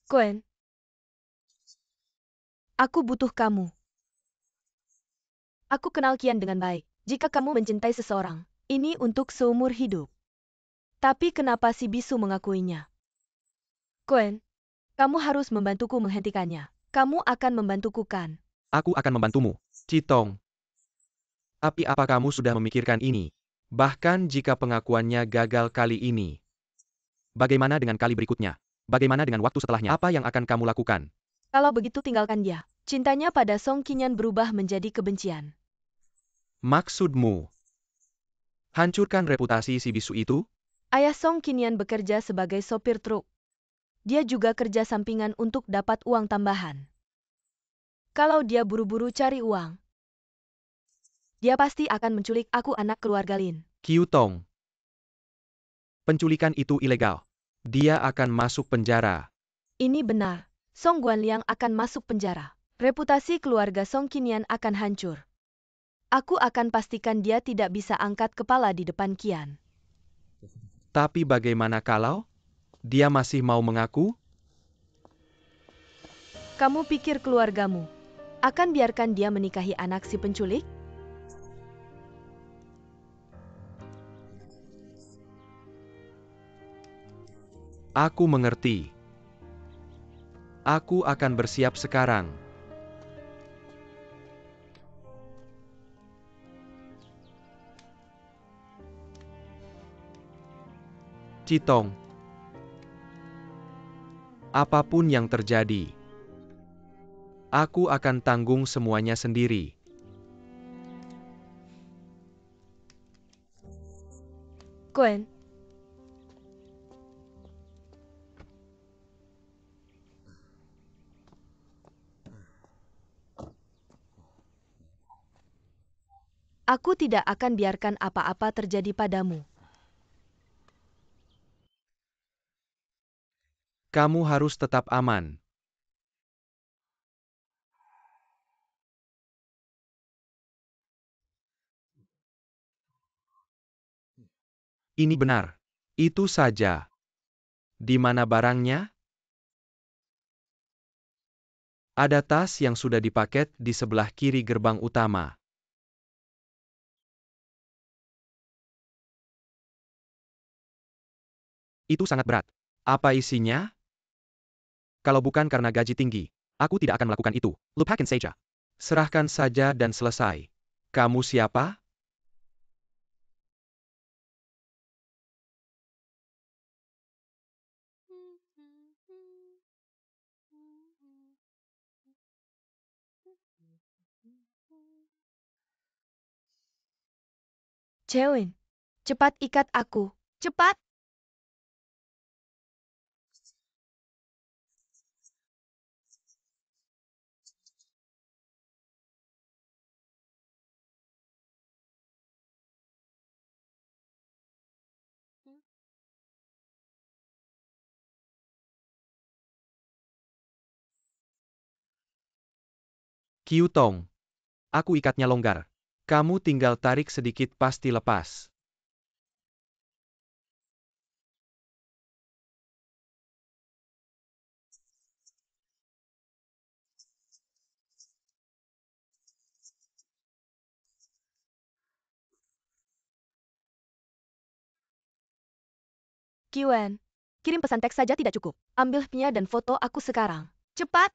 Koen. Aku butuh kamu. Aku kenal Kian dengan baik. Jika kamu mencintai seseorang, ini untuk seumur hidup. Tapi kenapa si bisu mengakuinya? Koen, kamu harus membantuku menghentikannya. Kamu akan membantuku kan? Aku akan membantumu, Citong. Tapi apa kamu sudah memikirkan ini? Bahkan jika pengakuannya gagal kali ini. Bagaimana dengan kali berikutnya? Bagaimana dengan waktu setelahnya? Apa yang akan kamu lakukan? Kalau begitu tinggalkan dia. Cintanya pada Song Qinyan berubah menjadi kebencian. Maksudmu? Hancurkan reputasi si bisu itu? Ayah Song Qinyan bekerja sebagai sopir truk. Dia juga kerja sampingan untuk dapat uang tambahan. Kalau dia buru-buru cari uang, dia pasti akan menculik aku, anak keluarga Lin. Kyutong. Penculikan itu ilegal. Dia akan masuk penjara. Ini benar. Song Guanliang akan masuk penjara. Reputasi keluarga Song Qinyan akan hancur. Aku akan pastikan dia tidak bisa angkat kepala di depan Kian. Tapi bagaimana kalau dia masih mau mengaku? Kamu pikir keluargamu akan biarkan dia menikahi anak si penculik? Aku mengerti. Aku akan bersiap sekarang. Citong. Apapun yang terjadi, aku akan tanggung semuanya sendiri. Koen, aku tidak akan biarkan apa-apa terjadi padamu. Kamu harus tetap aman. Ini benar. Itu saja. Di mana barangnya? Ada tas yang sudah dipaket di sebelah kiri gerbang utama. Itu sangat berat. Apa isinya? Kalau bukan karena gaji tinggi, aku tidak akan melakukan itu. Lupakan saja. Serahkan saja dan selesai. Kamu siapa? Chewin, cepat ikat aku. Cepat! Kyutong. Aku ikatnya longgar. Kamu tinggal tarik sedikit pasti lepas. Kiwen, kirim pesan teks saja tidak cukup. Ambil punya dan foto aku sekarang. Cepat!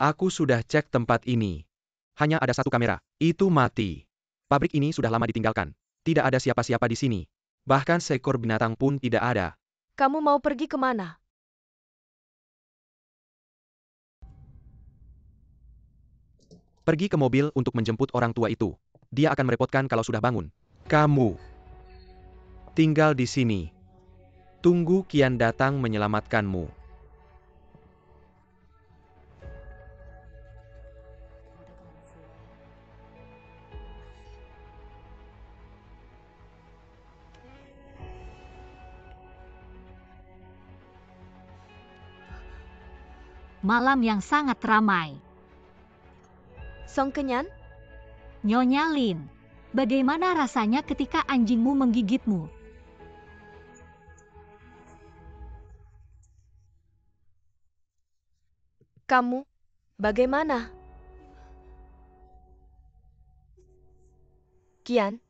Aku sudah cek tempat ini. Hanya ada satu kamera. Itu mati. Pabrik ini sudah lama ditinggalkan. Tidak ada siapa-siapa di sini. Bahkan seekor binatang pun tidak ada. Kamu mau pergi kemana? Pergi ke mobil untuk menjemput orang tua itu. Dia akan merepotkan kalau sudah bangun. Kamu tinggal di sini. Tunggu Qian datang menyelamatkanmu. Malam yang sangat ramai. Song Kenyan? Nyonya Lin, bagaimana rasanya ketika anjingmu menggigitmu? Kamu, bagaimana? Qian,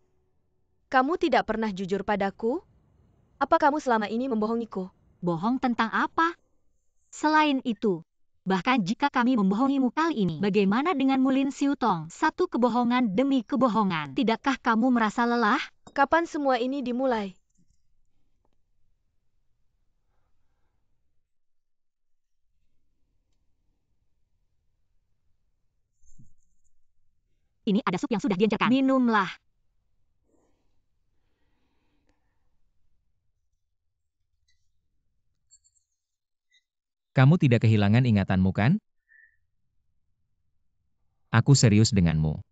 kamu tidak pernah jujur padaku? Apa kamu selama ini membohongiku? Bohong tentang apa? Selain itu, bahkan jika kami membohongimu kali ini, bagaimana denganmu Lin Xiutong? Satu kebohongan demi kebohongan. Tidakkah kamu merasa lelah? Kapan semua ini dimulai? Ini ada sup yang sudah diencerkan. Minumlah. Kamu tidak kehilangan ingatanmu kan? Aku serius denganmu.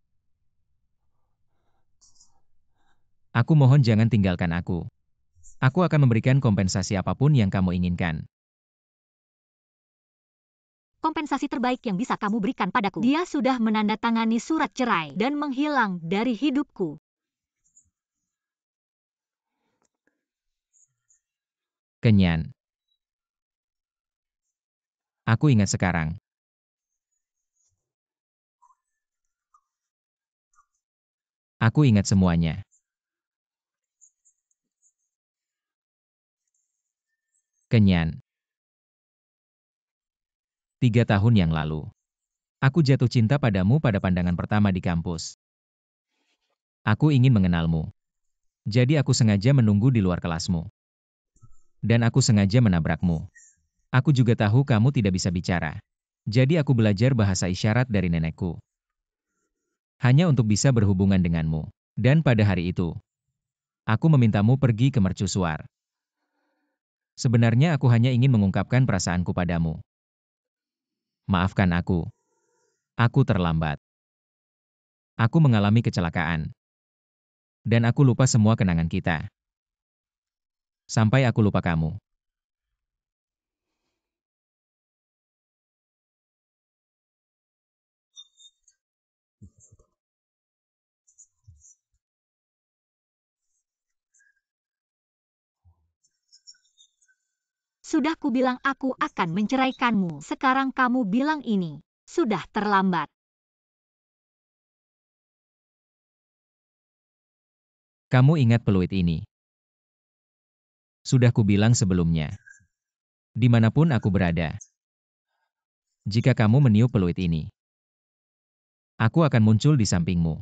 Aku mohon jangan tinggalkan aku. Aku akan memberikan kompensasi apapun yang kamu inginkan. Kompensasi terbaik yang bisa kamu berikan padaku. Dia sudah menandatangani surat cerai dan menghilang dari hidupku. Kenyan. Aku ingat sekarang. Aku ingat semuanya. Kenyan. 3 tahun yang lalu. Aku jatuh cinta padamu pada pandangan pertama di kampus. Aku ingin mengenalmu. Jadi aku sengaja menunggu di luar kelasmu. Dan aku sengaja menabrakmu. Aku juga tahu kamu tidak bisa bicara. Jadi aku belajar bahasa isyarat dari nenekku. Hanya untuk bisa berhubungan denganmu. Dan pada hari itu, aku memintamu pergi ke mercusuar. Sebenarnya aku hanya ingin mengungkapkan perasaanku padamu. Maafkan aku. Aku terlambat. Aku mengalami kecelakaan. Dan aku lupa semua kenangan kita. Sampai aku lupa kamu. Sudah kubilang aku akan menceraikanmu. Sekarang kamu bilang ini. Sudah terlambat. Kamu ingat peluit ini? Sudah kubilang sebelumnya. Dimanapun aku berada. Jika kamu meniup peluit ini, aku akan muncul di sampingmu.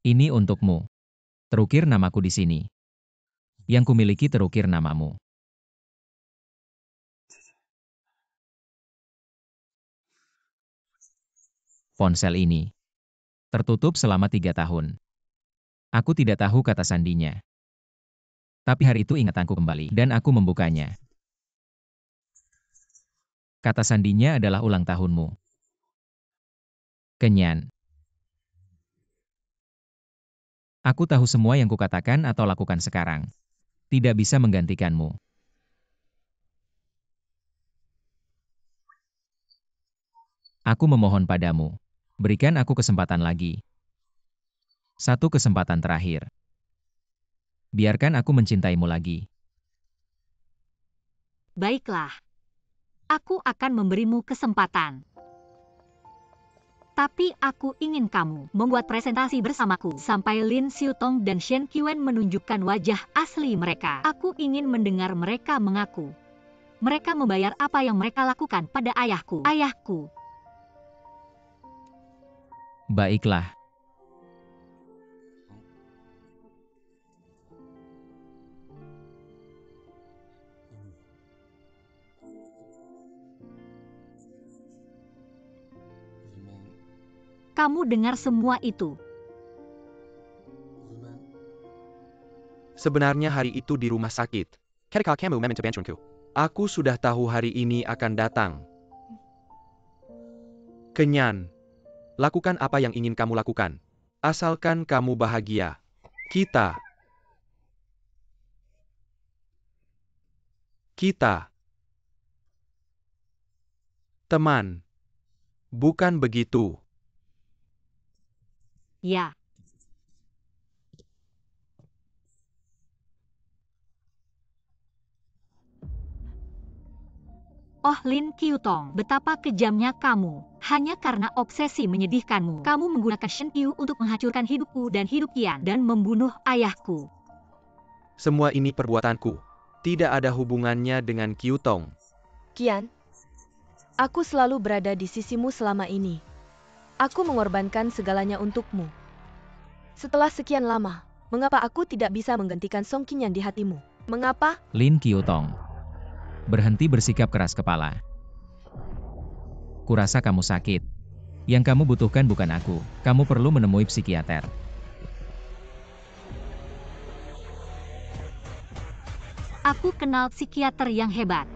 Ini untukmu. Terukir namaku di sini. Yang kumiliki terukir namamu. Ponsel ini tertutup selama 3 tahun. Aku tidak tahu kata sandinya. Tapi hari itu ingatanku kembali dan aku membukanya. Kata sandinya adalah ulang tahunmu. Kenyan. Aku tahu semua yang kukatakan atau lakukan sekarang. Tidak bisa menggantikanmu. Aku memohon padamu. Berikan aku kesempatan lagi. Satu kesempatan terakhir. Biarkan aku mencintaimu lagi. Baiklah. Aku akan memberimu kesempatan. Tapi aku ingin kamu membuat presentasi bersamaku sampai Lin Xiutong dan Shen Quen menunjukkan wajah asli mereka. Aku ingin mendengar mereka mengaku. Mereka membayar apa yang mereka lakukan pada ayahku. Ayahku. Baiklah. Kamu dengar semua itu. Sebenarnya hari itu di rumah sakit. Aku sudah tahu hari ini akan datang. Kenyan. Lakukan apa yang ingin kamu lakukan. Asalkan kamu bahagia. Kita. Teman. Bukan begitu. Ya. Oh Lin Qiutong, betapa kejamnya kamu. Hanya karena obsesi menyedihkanmu, kamu menggunakan Shen Qiu untuk menghancurkan hidupku dan hidup Qian dan membunuh ayahku. Semua ini perbuatanku. Tidak ada hubungannya dengan Qiutong. Qian, aku selalu berada di sisimu selama ini. Aku mengorbankan segalanya untukmu. Setelah sekian lama, mengapa aku tidak bisa menggantikan Song Qinyan di hatimu? Mengapa? Lin Qiutong. Berhenti bersikap keras kepala. Kurasa kamu sakit. Yang kamu butuhkan bukan aku. Kamu perlu menemui psikiater. Aku kenal psikiater yang hebat.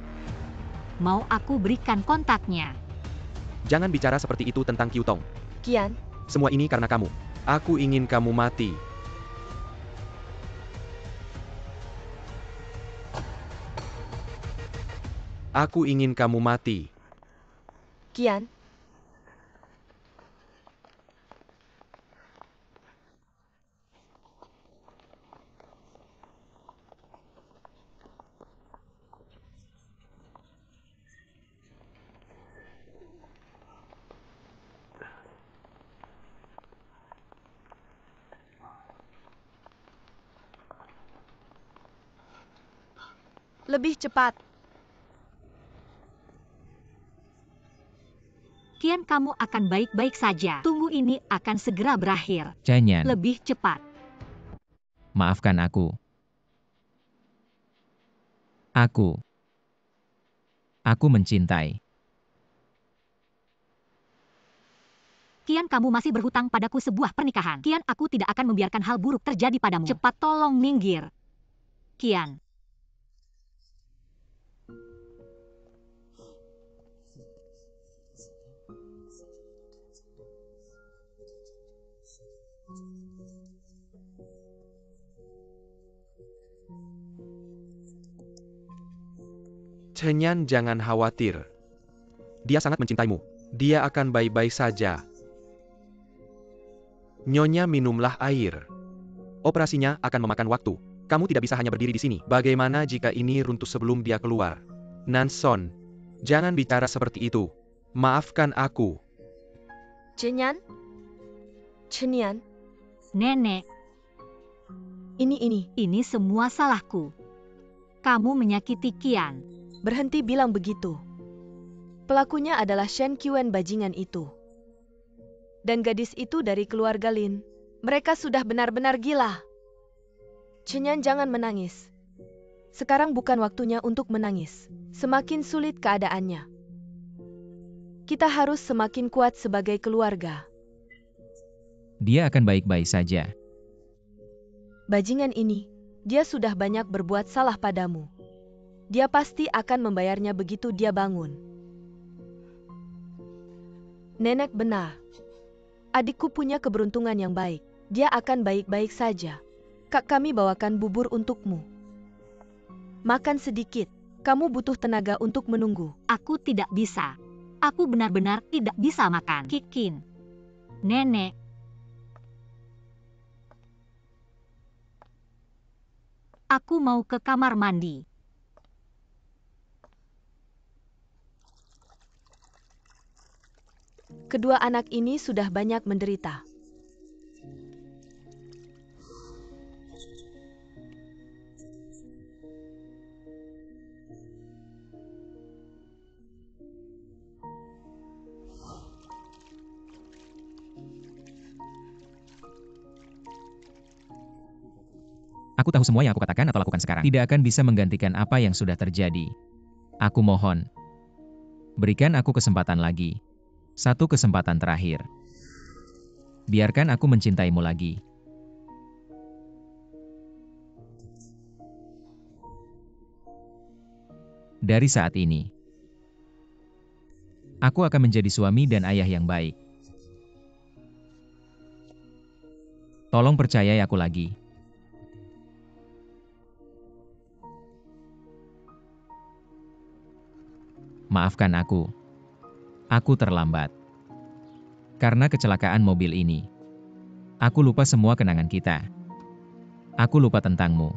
Mau aku berikan kontaknya? Jangan bicara seperti itu tentang Qiutong. Qian, Semua ini karena kamu. Aku ingin kamu mati. Aku ingin kamu mati. Qian. Lebih cepat. Qian, kamu akan baik-baik saja. Tunggu, ini akan segera berakhir. Chen Yan, Lebih cepat. maafkan aku. Aku mencintai. Qian, kamu masih berhutang padaku sebuah pernikahan. Qian, aku tidak akan membiarkan hal buruk terjadi padamu. Cepat tolong minggir. Qian. Chen Yan, jangan khawatir. Dia sangat mencintaimu. Dia akan baik-baik saja. Nyonya, minumlah air. Operasinya akan memakan waktu. Kamu tidak bisa hanya berdiri di sini. Bagaimana jika ini runtuh sebelum dia keluar? Nanson, jangan bicara seperti itu. Maafkan aku. Chen Yan? Chen Yan, Nenek, ini. ini semua salahku. Kamu menyakiti Qian. Berhenti bilang begitu. Pelakunya adalah Shen Quen bajingan itu. Dan gadis itu dari keluarga Lin. Mereka sudah benar-benar gila. Chen Yan, jangan menangis. Sekarang bukan waktunya untuk menangis. Semakin sulit keadaannya. Kita harus semakin kuat sebagai keluarga. Dia akan baik-baik saja. Bajingan ini, dia sudah banyak berbuat salah padamu. Dia pasti akan membayarnya begitu dia bangun. Nenek benar. Adikku punya keberuntungan yang baik. Dia akan baik-baik saja. Kak, kami bawakan bubur untukmu. Makan sedikit. Kamu butuh tenaga untuk menunggu. Aku tidak bisa. Aku benar-benar tidak bisa makan. Kikin. Nenek. Aku mau ke kamar mandi. Kedua anak ini sudah banyak menderita. Aku tahu semua yang aku katakan atau lakukan sekarang tidak akan bisa menggantikan apa yang sudah terjadi. Aku mohon, berikan aku kesempatan lagi. Satu kesempatan terakhir. Biarkan aku mencintaimu lagi. Dari saat ini, aku akan menjadi suami dan ayah yang baik. Tolong percayai aku lagi. Maafkan aku. Aku terlambat. Karena kecelakaan mobil ini, aku lupa semua kenangan kita. Aku lupa tentangmu.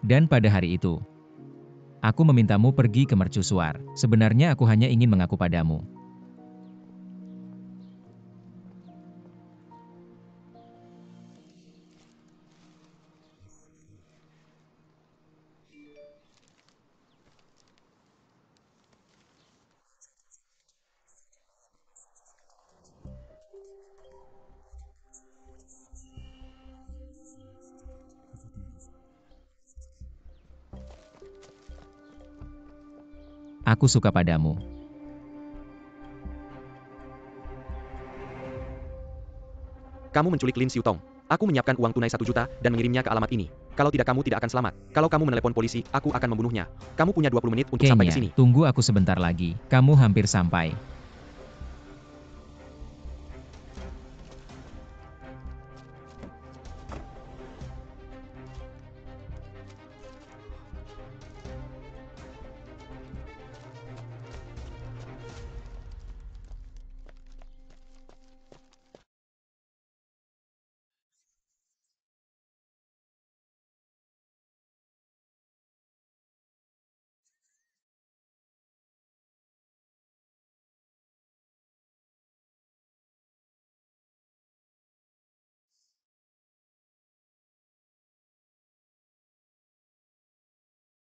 Dan pada hari itu, aku memintamu pergi ke mercusuar. Sebenarnya aku hanya ingin mengaku padamu. Aku suka padamu. Kamu menculik Lin Xiutong. Aku menyiapkan uang tunai 1 juta dan mengirimnya ke alamat ini. Kalau tidak, kamu tidak akan selamat. Kalau kamu menelepon polisi, aku akan membunuhnya. Kamu punya 20 menit untuk sampai ke sini. Kenya, tunggu aku sebentar lagi. Kamu hampir sampai.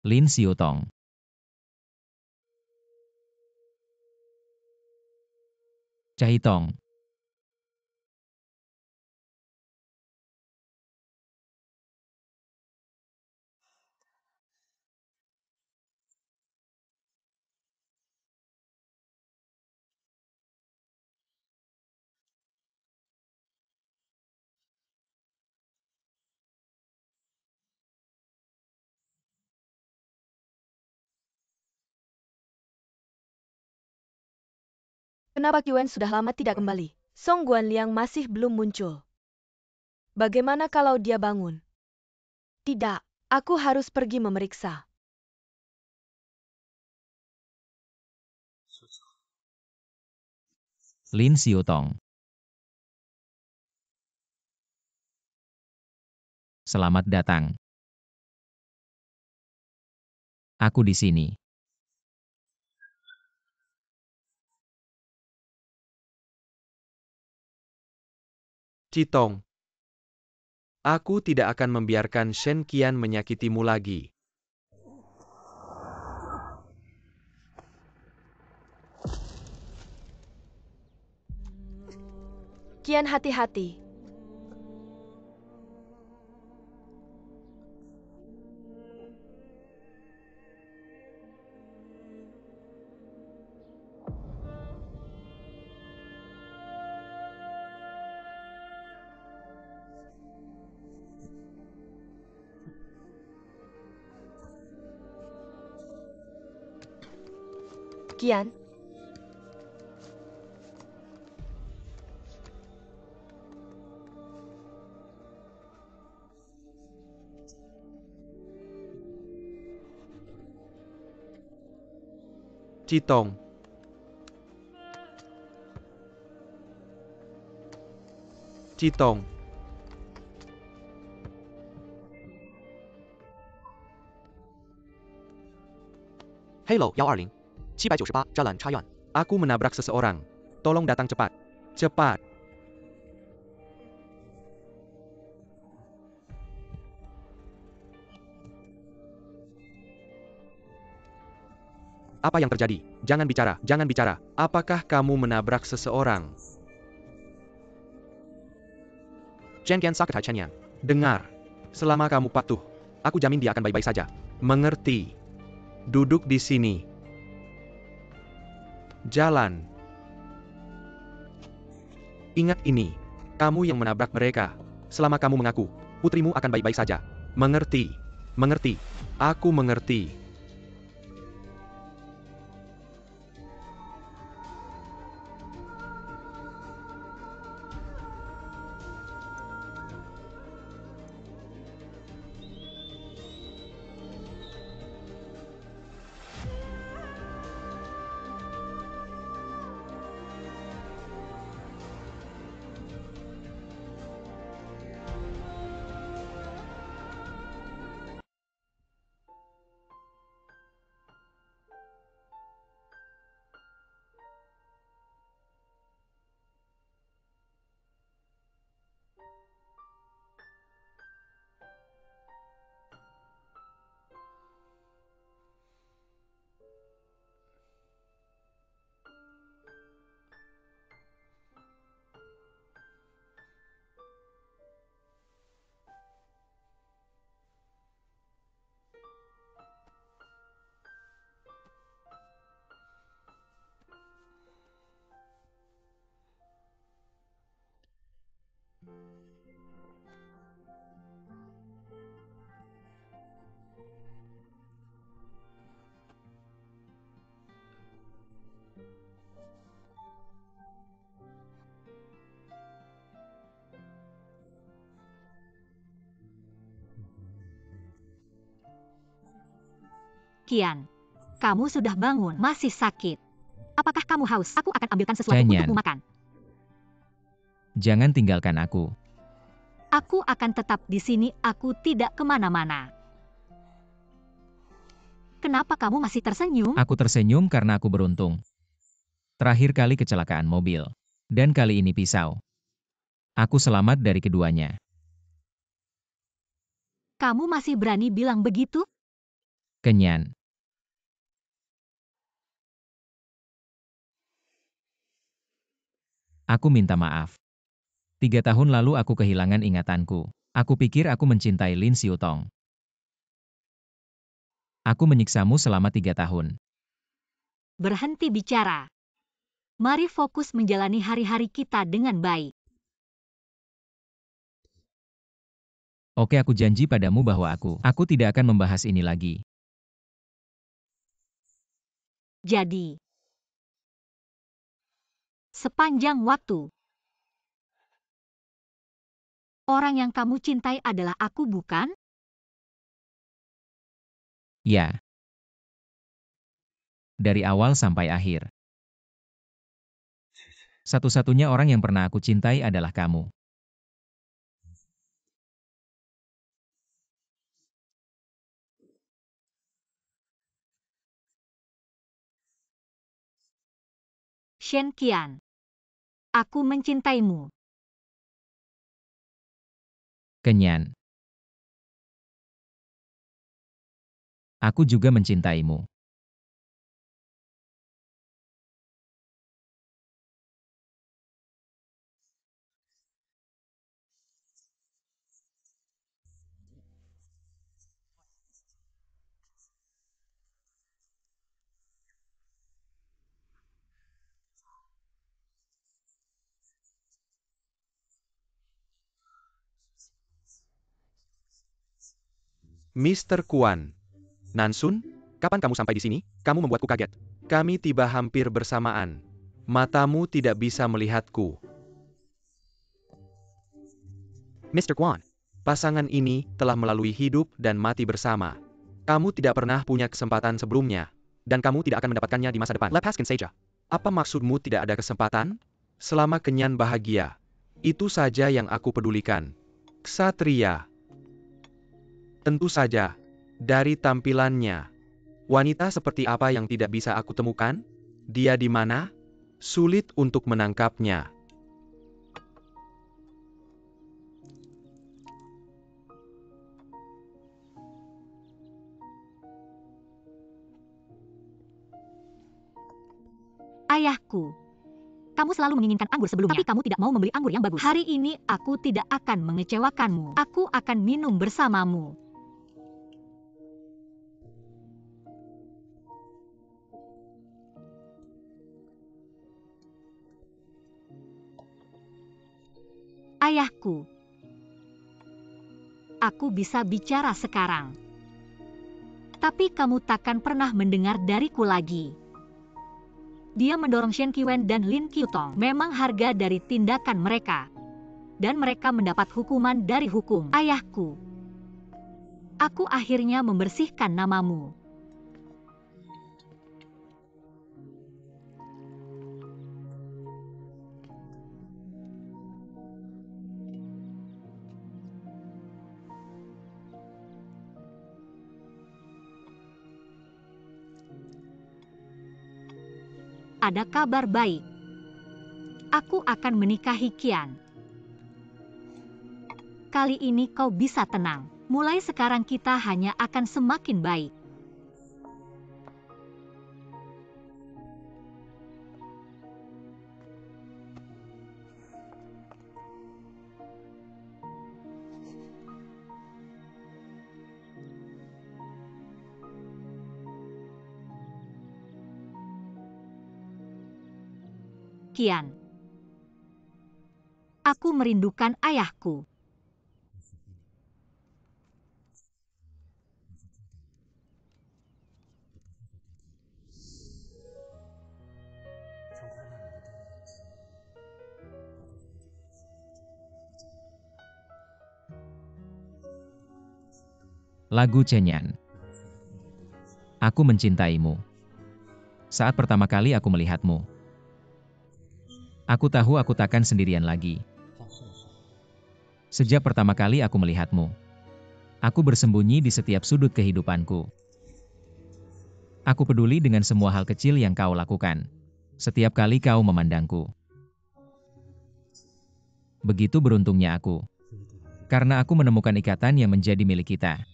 Lin Xiutong. Caitong. Kenapa Quen sudah lama tidak kembali? Song Guanliang masih belum muncul. Bagaimana kalau dia bangun? Tidak, aku harus pergi memeriksa. Lin Xiutong. Selamat datang. Aku di sini. Citong. Aku tidak akan membiarkan Shen Qian menyakitimu lagi. Qian, hati-hati. Qian. Citong. Citong. Hello, 120. 798 Jalan Chayan. Aku menabrak seseorang. Tolong datang cepat. Cepat. Apa yang terjadi? Jangan bicara, jangan bicara. Apakah kamu menabrak seseorang? Chen Qian sakit hatinya. Dengar. Selama kamu patuh, aku jamin dia akan baik-baik saja. Mengerti. Duduk di sini. Jalan. Ingat ini. Kamu yang menabrak mereka. Selama kamu mengaku, putrimu akan baik-baik saja. Mengerti. Mengerti. Aku mengerti. Qian, kamu sudah bangun, masih sakit. Apakah kamu haus? Aku akan ambilkan sesuatu Qian. untukmu makan. Jangan tinggalkan aku. Aku akan tetap di sini, aku tidak kemana-mana. Kenapa kamu masih tersenyum? Aku tersenyum karena aku beruntung. Terakhir kali kecelakaan mobil. Dan kali ini pisau. Aku selamat dari keduanya. Kamu masih berani bilang begitu? Kenyan. Aku minta maaf. 3 tahun lalu aku kehilangan ingatanku. Aku pikir aku mencintai Lin Xiutong. Aku menyiksamu selama 3 tahun. Berhenti bicara. Mari fokus menjalani hari-hari kita dengan baik. Oke, aku janji padamu bahwa aku tidak akan membahas ini lagi. Jadi, sepanjang waktu, orang yang kamu cintai adalah aku, bukan? Ya. Dari awal sampai akhir. Satu-satunya orang yang pernah aku cintai adalah kamu. Shen Qian, aku mencintaimu. Kenyan. Aku juga mencintaimu. Mr. Kuan. Nansun, kapan kamu sampai di sini? Kamu membuatku kaget. Kami tiba hampir bersamaan. Matamu tidak bisa melihatku. Mr. Kuan, pasangan ini telah melalui hidup dan mati bersama. Kamu tidak pernah punya kesempatan sebelumnya. Dan kamu tidak akan mendapatkannya di masa depan. Lepaskan saja. Apa maksudmu tidak ada kesempatan? Selama Kenyan bahagia. Itu saja yang aku pedulikan. Ksatria. Tentu saja. Dari tampilannya. Wanita seperti apa yang tidak bisa aku temukan? Dia di mana? Sulit untuk menangkapnya. Ayahku, kamu selalu menginginkan anggur sebelumnya, tapi kamu tidak mau membeli anggur yang bagus. Hari ini aku tidak akan mengecewakanmu. Aku akan minum bersamamu. Ayahku, aku bisa bicara sekarang. Tapi kamu takkan pernah mendengar dariku lagi. Dia mendorong Shen Qiwen dan Lin Qiutong. Memang harga dari tindakan mereka. Dan mereka mendapat hukuman dari hukum ayahku. Aku akhirnya membersihkan namamu. Ada kabar baik. Aku akan menikahi Qian. Kali ini kau bisa tenang. Mulai sekarang kita hanya akan semakin baik. Qian, aku merindukan ayahku. Lagu Cenyan. Aku mencintaimu. Saat pertama kali aku melihatmu, aku tahu aku takkan sendirian lagi. Sejak pertama kali aku melihatmu, aku bersembunyi di setiap sudut kehidupanku. Aku peduli dengan semua hal kecil yang kau lakukan. Setiap kali kau memandangku. Begitu beruntungnya aku. Karena aku menemukan ikatan yang menjadi milik kita.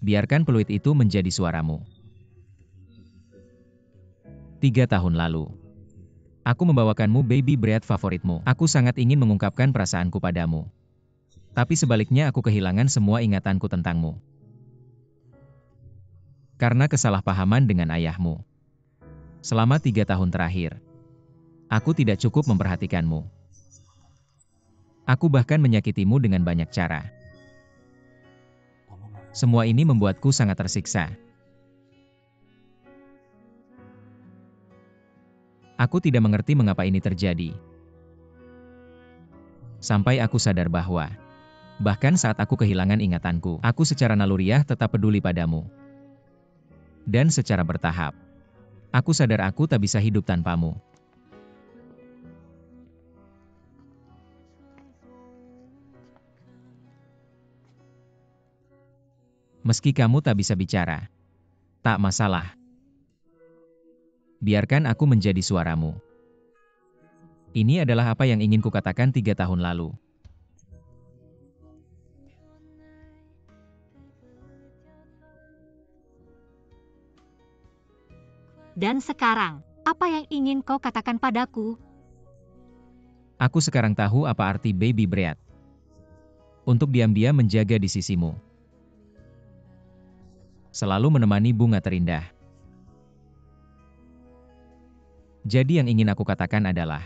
Biarkan peluit itu menjadi suaramu. 3 tahun lalu, aku membawakanmu baby bread favoritmu. Aku sangat ingin mengungkapkan perasaanku padamu. Tapi sebaliknya aku kehilangan semua ingatanku tentangmu. Karena kesalahpahaman dengan ayahmu. Selama 3 tahun terakhir, aku tidak cukup memperhatikanmu. Aku bahkan menyakitimu dengan banyak cara. Semua ini membuatku sangat tersiksa. Aku tidak mengerti mengapa ini terjadi. Sampai aku sadar bahwa, bahkan saat aku kehilangan ingatanku, aku secara naluriah tetap peduli padamu. Dan secara bertahap, aku sadar aku tak bisa hidup tanpamu. Meski kamu tak bisa bicara, tak masalah. Biarkan aku menjadi suaramu. Ini adalah apa yang ingin kukatakan 3 tahun lalu. Dan sekarang, apa yang ingin kau katakan padaku? Aku sekarang tahu apa arti baby bread. Untuk diam-diam menjaga di sisimu. Selalu menemani bunga terindah. Jadi yang ingin aku katakan adalah,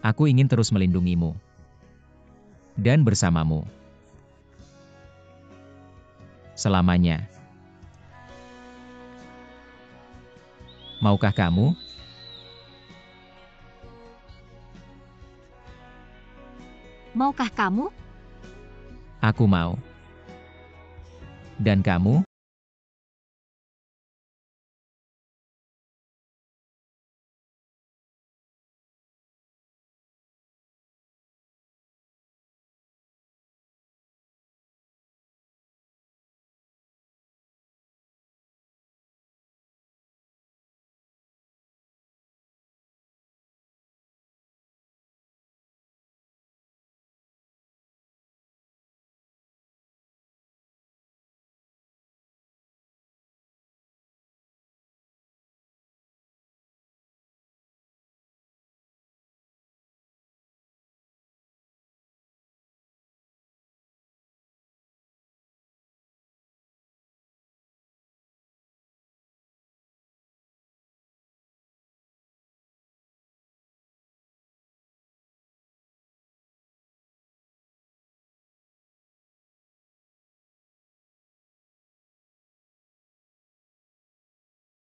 aku ingin terus melindungimu. Dan bersamamu. Selamanya. Maukah kamu? Maukah kamu? Aku mau. Dan kamu?